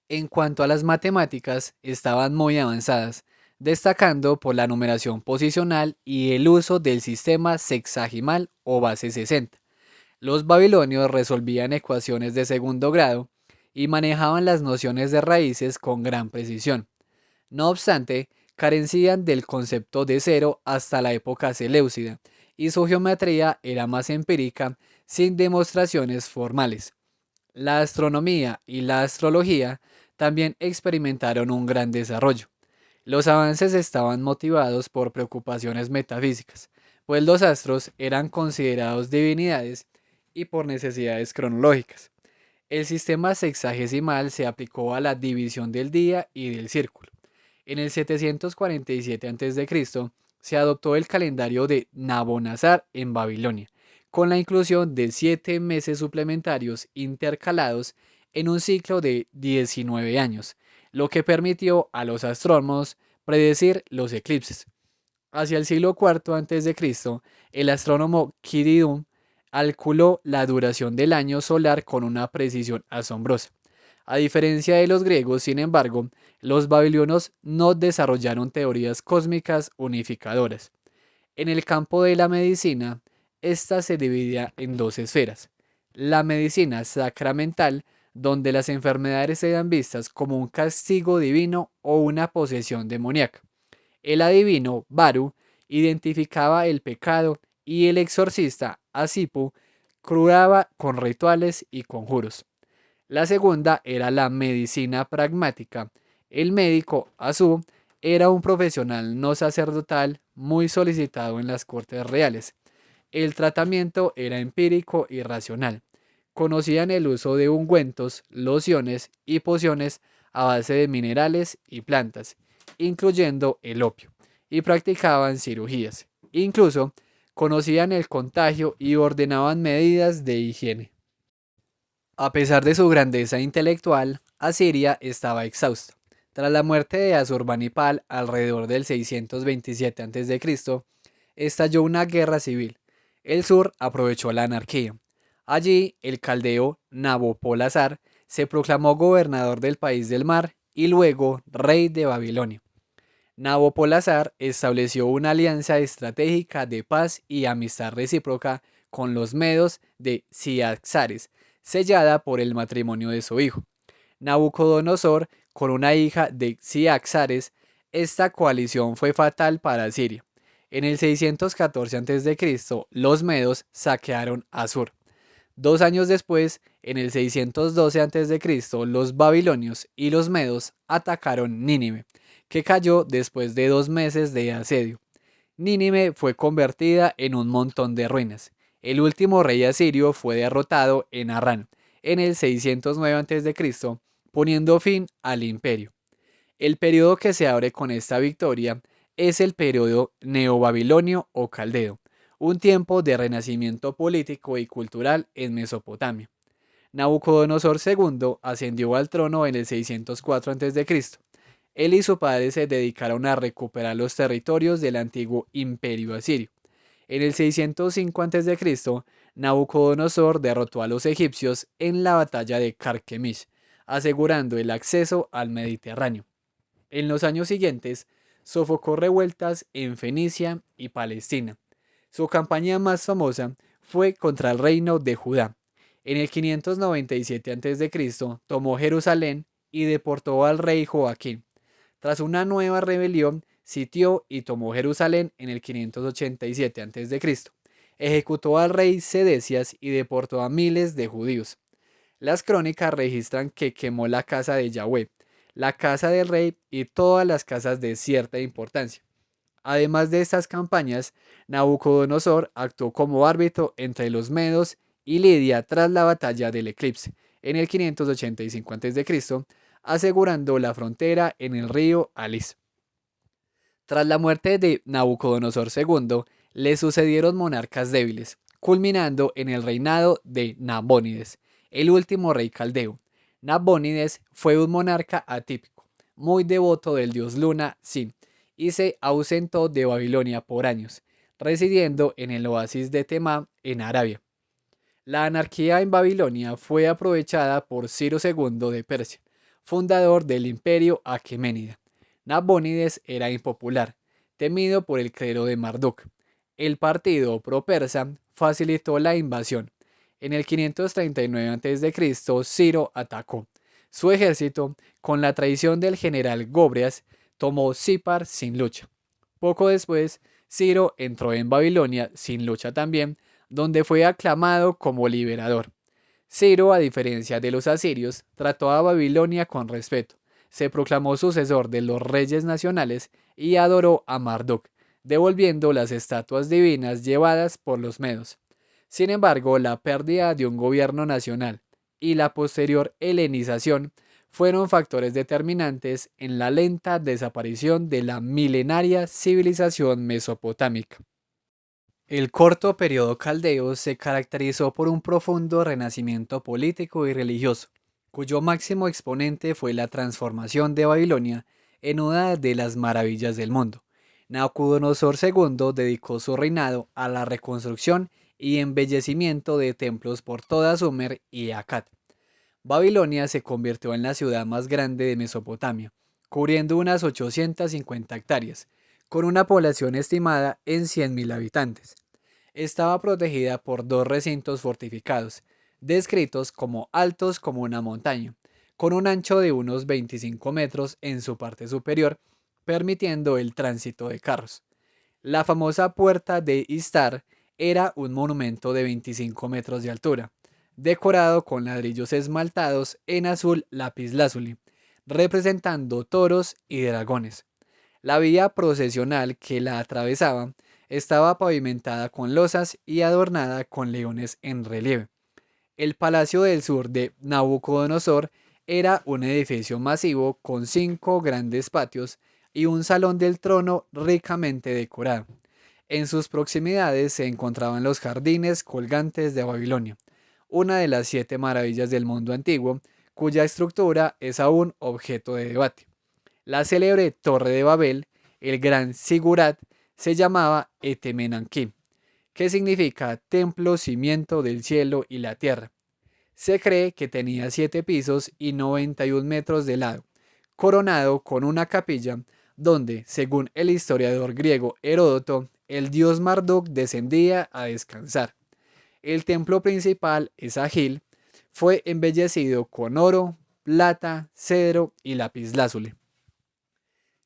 En cuanto a las matemáticas, estaban muy avanzadas, destacando por la numeración posicional y el uso del sistema sexagimal o base 60. Los babilonios resolvían ecuaciones de segundo grado y manejaban las nociones de raíces con gran precisión. No obstante, carecían del concepto de cero hasta la época seleucida, y su geometría era más empírica, sin demostraciones formales. La astronomía y la astrología también experimentaron un gran desarrollo. Los avances estaban motivados por preocupaciones metafísicas, pues los astros eran considerados divinidades y por necesidades cronológicas. El sistema sexagesimal se aplicó a la división del día y del círculo. En el 747 a.C. se adoptó el calendario de Nabonazar en Babilonia, con la inclusión de 7 meses suplementarios intercalados en un ciclo de 19 años, lo que permitió a los astrónomos predecir los eclipses. Hacia el siglo IV a.C., el astrónomo Kiridum calculó la duración del año solar con una precisión asombrosa. A diferencia de los griegos, sin embargo, los babilonios no desarrollaron teorías cósmicas unificadoras. En el campo de la medicina, esta se dividía en dos esferas. La medicina sacramental, donde las enfermedades eran vistas como un castigo divino o una posesión demoníaca. El adivino, Baru, identificaba el pecado y el exorcista, Asipu, curaba con rituales y conjuros. La segunda era la medicina pragmática. El médico, Asu, era un profesional no sacerdotal muy solicitado en las cortes reales. El tratamiento era empírico y racional. Conocían el uso de ungüentos, lociones y pociones a base de minerales y plantas, incluyendo el opio, y practicaban cirugías. Incluso conocían el contagio y ordenaban medidas de higiene. A pesar de su grandeza intelectual, Asiria estaba exhausta. Tras la muerte de Asurbanipal alrededor del 627 a.C., estalló una guerra civil. El sur aprovechó la anarquía. Allí, el caldeo Nabopolassar se proclamó gobernador del país del mar y luego rey de Babilonia. Nabopolassar estableció una alianza estratégica de paz y amistad recíproca con los medos de Ciaxares, sellada por el matrimonio de su hijo. Nabucodonosor con una hija de Ciaxares. Esta coalición fue fatal para Siria. En el 614 a.C., los medos saquearon Asur. 2 años después, en el 612 a.C., los babilonios y los medos atacaron Nínive, que cayó después de 2 meses de asedio. Nínive fue convertida en un montón de ruinas. El último rey asirio fue derrotado en Harrán en el 609 a.C., poniendo fin al imperio. El periodo que se abre con esta victoria es el periodo neobabilonio o caldeo, un tiempo de renacimiento político y cultural en Mesopotamia. Nabucodonosor II ascendió al trono en el 604 a.C. Él y su padre se dedicaron a recuperar los territorios del antiguo imperio asirio. En el 605 a.C., Nabucodonosor derrotó a los egipcios en la batalla de Carquemish, asegurando el acceso al Mediterráneo. En los años siguientes, sofocó revueltas en Fenicia y Palestina. Su campaña más famosa fue contra el reino de Judá. En el 597 a.C. tomó Jerusalén y deportó al rey Joaquín. Tras una nueva rebelión, sitió y tomó Jerusalén en el 587 a.C. Ejecutó al rey Sedecias y deportó a miles de judíos. Las crónicas registran que quemó la casa de Yahweh, la casa del rey y todas las casas de cierta importancia. Además de estas campañas, Nabucodonosor actuó como árbitro entre los medos y Lidia tras la batalla del Eclipse, en el 585 a.C., asegurando la frontera en el río Alis. Tras la muerte de Nabucodonosor II, le sucedieron monarcas débiles, culminando en el reinado de Nabónides, el último rey caldeo. Nabónides fue un monarca atípico, muy devoto del dios Luna, Sin, y se ausentó de Babilonia por años, residiendo en el oasis de Temá, en Arabia. La anarquía en Babilonia fue aprovechada por Ciro II de Persia, fundador del imperio aqueménida. Nabónides era impopular, temido por el clero de Marduk. El partido pro-persa facilitó la invasión. En el 539 a.C., Ciro atacó. Su ejército, con la traición del general Gobrias, tomó Sipar sin lucha. Poco después, Ciro entró en Babilonia sin lucha también, donde fue aclamado como liberador. Ciro, a diferencia de los asirios, trató a Babilonia con respeto, se proclamó sucesor de los reyes nacionales y adoró a Marduk, devolviendo las estatuas divinas llevadas por los medos. Sin embargo, la pérdida de un gobierno nacional y la posterior helenización fueron factores determinantes en la lenta desaparición de la milenaria civilización mesopotámica. El corto periodo caldeo se caracterizó por un profundo renacimiento político y religioso, cuyo máximo exponente fue la transformación de Babilonia en una de las maravillas del mundo. Nabucodonosor II dedicó su reinado a la reconstrucción y embellecimiento de templos por toda Sumer y Akkad. Babilonia se convirtió en la ciudad más grande de Mesopotamia, cubriendo unas 850 hectáreas, con una población estimada en 100.000 habitantes. Estaba protegida por dos recintos fortificados, descritos como altos como una montaña, con un ancho de unos 25 metros en su parte superior, permitiendo el tránsito de carros. La famosa puerta de Istar era un monumento de 25 metros de altura, decorado con ladrillos esmaltados en azul lapislázuli, representando toros y dragones. La vía procesional que la atravesaba estaba pavimentada con losas y adornada con leones en relieve. El palacio del sur de Nabucodonosor Era un edificio masivo con 5 grandes patios y un salón del trono ricamente decorado. En sus proximidades se encontraban los jardines colgantes de Babilonia, una de las 7 maravillas del mundo antiguo, cuya estructura es aún objeto de debate. La célebre Torre de Babel, el gran Sigurat, se llamaba Etemenanquim, que significa templo cimiento del cielo y la tierra. Se cree que tenía 7 pisos y 91 metros de lado, coronado con una capilla donde, según el historiador griego Heródoto, el dios Marduk descendía a descansar. El templo principal, Esagil, fue embellecido con oro, plata, cedro y lapislázuli.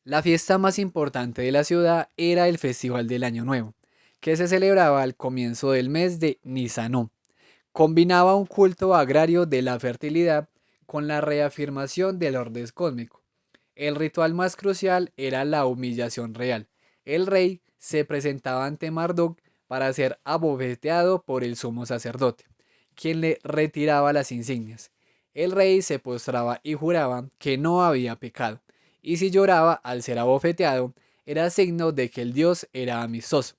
La fiesta más importante de la ciudad era el Festival del Año Nuevo, que se celebraba al comienzo del mes de Nisanó. Combinaba un culto agrario de la fertilidad con la reafirmación del orden cósmico. El ritual más crucial era la humillación real. El rey se presentaba ante Marduk para ser abofeteado por el sumo sacerdote, quien le retiraba las insignias. El rey se postraba y juraba que no había pecado, y si lloraba al ser abofeteado, era signo de que el dios era amistoso.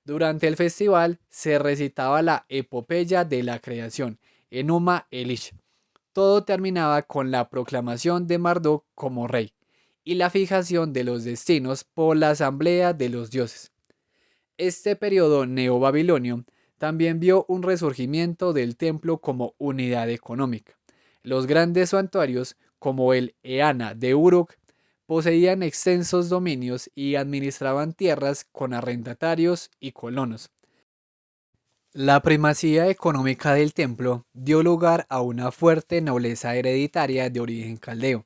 Durante el festival se recitaba la epopeya de la creación, Enuma Elish. Todo terminaba con la proclamación de Marduk como rey y la fijación de los destinos por la asamblea de los dioses. Este periodo neobabilonio también vio un resurgimiento del templo como unidad económica. Los grandes santuarios, como el Eana de Uruk, poseían extensos dominios y administraban tierras con arrendatarios y colonos. La primacía económica del templo dio lugar a una fuerte nobleza hereditaria de origen caldeo.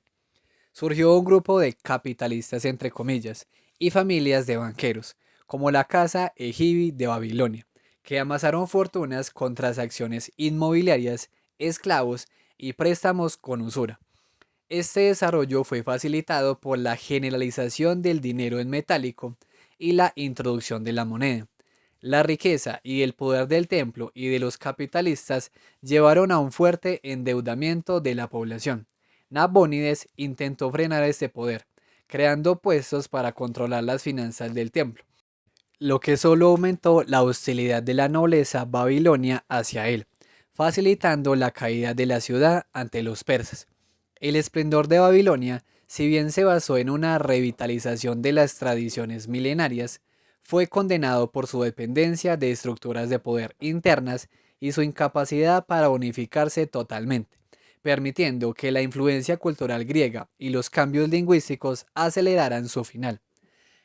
Surgió un grupo de capitalistas entre comillas y familias de banqueros, como la casa Ejibi de Babilonia, que amasaron fortunas con transacciones inmobiliarias, esclavos y préstamos con usura. Este desarrollo fue facilitado por la generalización del dinero en metálico y la introducción de la moneda. La riqueza y el poder del templo y de los capitalistas llevaron a un fuerte endeudamiento de la población. Nabónides intentó frenar este poder, creando puestos para controlar las finanzas del templo, lo que solo aumentó la hostilidad de la nobleza babilonia hacia él, facilitando la caída de la ciudad ante los persas. El esplendor de Babilonia, si bien se basó en una revitalización de las tradiciones milenarias, fue condenado por su dependencia de estructuras de poder internas y su incapacidad para unificarse totalmente, permitiendo que la influencia cultural griega y los cambios lingüísticos aceleraran su final.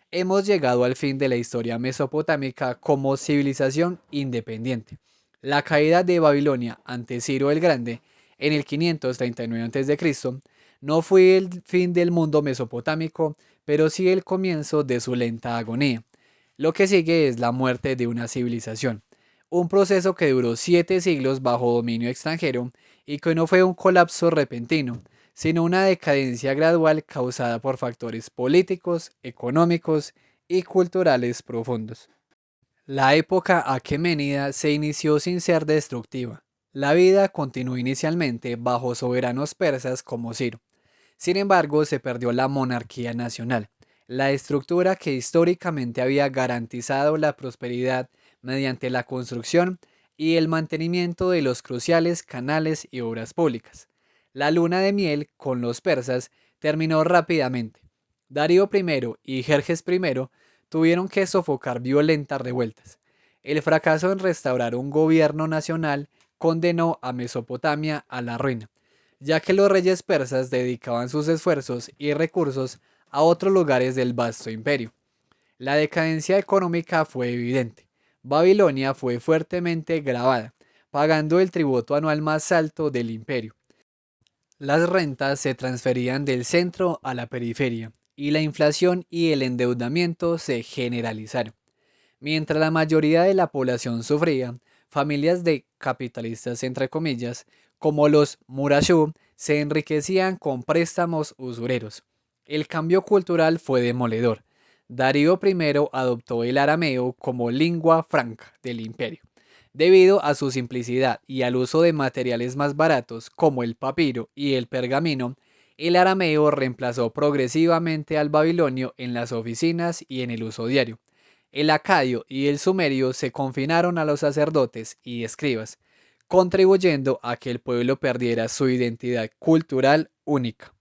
Hemos llegado al fin de la historia mesopotámica como civilización independiente. La caída de Babilonia ante Ciro el Grande en el 539 a.C. no fue el fin del mundo mesopotámico, pero sí el comienzo de su lenta agonía. Lo que sigue es la muerte de una civilización, un proceso que duró 7 siglos bajo dominio extranjero y que no fue un colapso repentino, sino una decadencia gradual causada por factores políticos, económicos y culturales profundos. La época aqueménida se inició sin ser destructiva. La vida continuó inicialmente bajo soberanos persas como Ciro. Sin embargo, se perdió la monarquía nacional, la estructura que históricamente había garantizado la prosperidad mediante la construcción y el mantenimiento de los cruciales canales y obras públicas. La luna de miel con los persas terminó rápidamente. Darío I y Jerjes I tuvieron que sofocar violentas revueltas. El fracaso en restaurar un gobierno nacional condenó a Mesopotamia a la ruina, ya que los reyes persas dedicaban sus esfuerzos y recursos a otros lugares del vasto imperio. La decadencia económica fue evidente. Babilonia fue fuertemente gravada, pagando el tributo anual más alto del imperio. Las rentas se transferían del centro a la periferia y la inflación y el endeudamiento se generalizaron. Mientras la mayoría de la población sufría, familias de capitalistas entre comillas, como los Murashu, se enriquecían con préstamos usureros. El cambio cultural fue demoledor. Darío I adoptó el arameo como lengua franca del imperio, Debido a su simplicidad y al uso de materiales más baratos como el papiro y el pergamino, el arameo reemplazó progresivamente al babilonio en las oficinas y en el uso diario. El acadio y el sumerio se confinaron a los sacerdotes y escribas, contribuyendo a que el pueblo perdiera su identidad cultural única.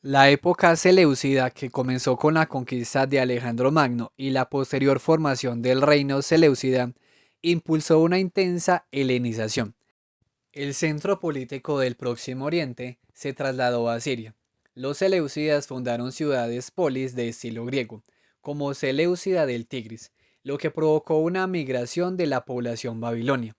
La época seleucida, que comenzó con la conquista de Alejandro Magno y la posterior formación del reino seleucida, impulsó una intensa helenización. El centro político del Próximo Oriente se trasladó a Siria. Los seleucidas fundaron ciudades polis de estilo griego, como Seleucida del Tigris, lo que provocó una migración de la población babilonia.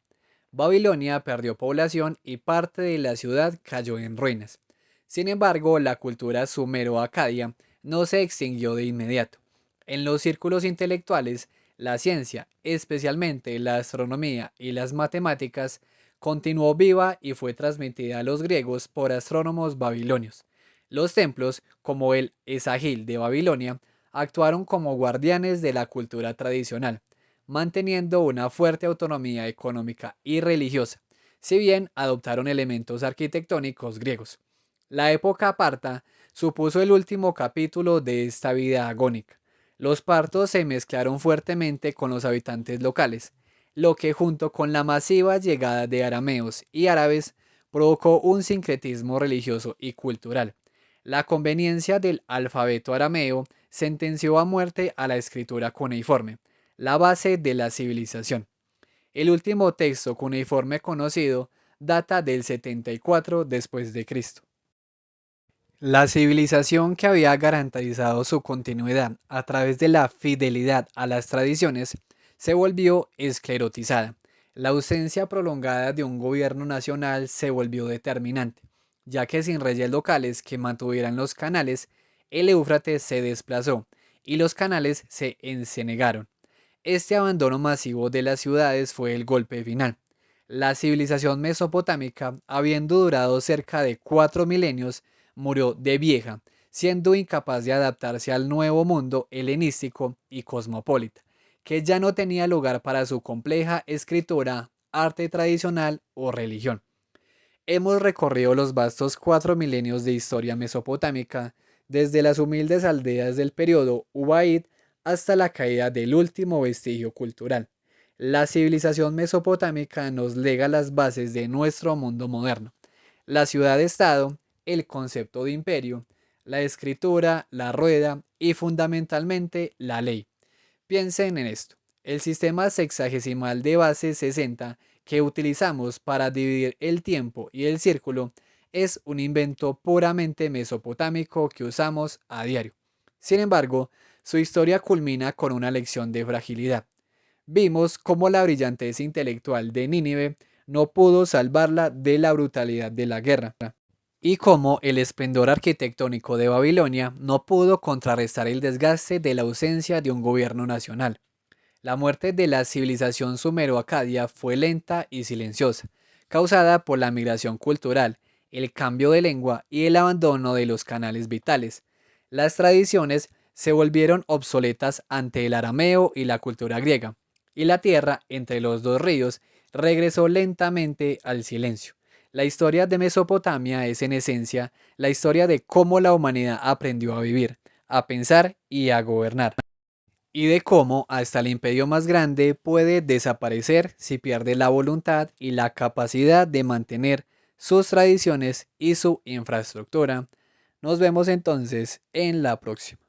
Babilonia perdió población y parte de la ciudad cayó en ruinas. Sin embargo, la cultura sumero-acadia no se extinguió de inmediato. En los círculos intelectuales, la ciencia, especialmente la astronomía y las matemáticas, continuó viva y fue transmitida a los griegos por astrónomos babilonios. Los templos, como el Esagil de Babilonia, actuaron como guardianes de la cultura tradicional, manteniendo una fuerte autonomía económica y religiosa, si bien adoptaron elementos arquitectónicos griegos. La época parta supuso el último capítulo de esta vida agónica. Los partos se mezclaron fuertemente con los habitantes locales, lo que junto con la masiva llegada de arameos y árabes provocó un sincretismo religioso y cultural. La conveniencia del alfabeto arameo sentenció a muerte a la escritura cuneiforme, la base de la civilización. El último texto cuneiforme conocido data del 74 después de Cristo. La civilización que había garantizado su continuidad a través de la fidelidad a las tradiciones se volvió esclerotizada. La ausencia prolongada de un gobierno nacional se volvió determinante, ya que sin reyes locales que mantuvieran los canales, el Éufrates se desplazó y los canales se encenegaron. Este abandono masivo de las ciudades fue el golpe final. La civilización mesopotámica, habiendo durado cerca de 4 milenios, murió de vieja, siendo incapaz de adaptarse al nuevo mundo helenístico y cosmopolita, que ya no tenía lugar para su compleja escritura, arte tradicional o religión. Hemos recorrido los vastos 4 milenios de historia mesopotámica, desde las humildes aldeas del periodo Ubaid hasta la caída del último vestigio cultural. La civilización mesopotámica nos lega las bases de nuestro mundo moderno: la ciudad-estado, el concepto de imperio, la escritura, la rueda y fundamentalmente la ley. Piensen en esto: el sistema sexagesimal de base 60 que utilizamos para dividir el tiempo y el círculo es un invento puramente mesopotámico que usamos a diario. Sin embargo, su historia culmina con una lección de fragilidad. Vimos cómo la brillantez intelectual de Nínive no pudo salvarla de la brutalidad de la guerra, y cómo el esplendor arquitectónico de Babilonia no pudo contrarrestar el desgaste de la ausencia de un gobierno nacional. La muerte de la civilización sumero-acadia fue lenta y silenciosa, causada por la migración cultural, el cambio de lengua y el abandono de los canales vitales. Las tradiciones se volvieron obsoletas ante el arameo y la cultura griega, y la tierra entre los dos ríos regresó lentamente al silencio. La historia de Mesopotamia es en esencia la historia de cómo la humanidad aprendió a vivir, a pensar y a gobernar, y de cómo hasta el imperio más grande puede desaparecer si pierde la voluntad y la capacidad de mantener sus tradiciones y su infraestructura. Nos vemos entonces en la próxima.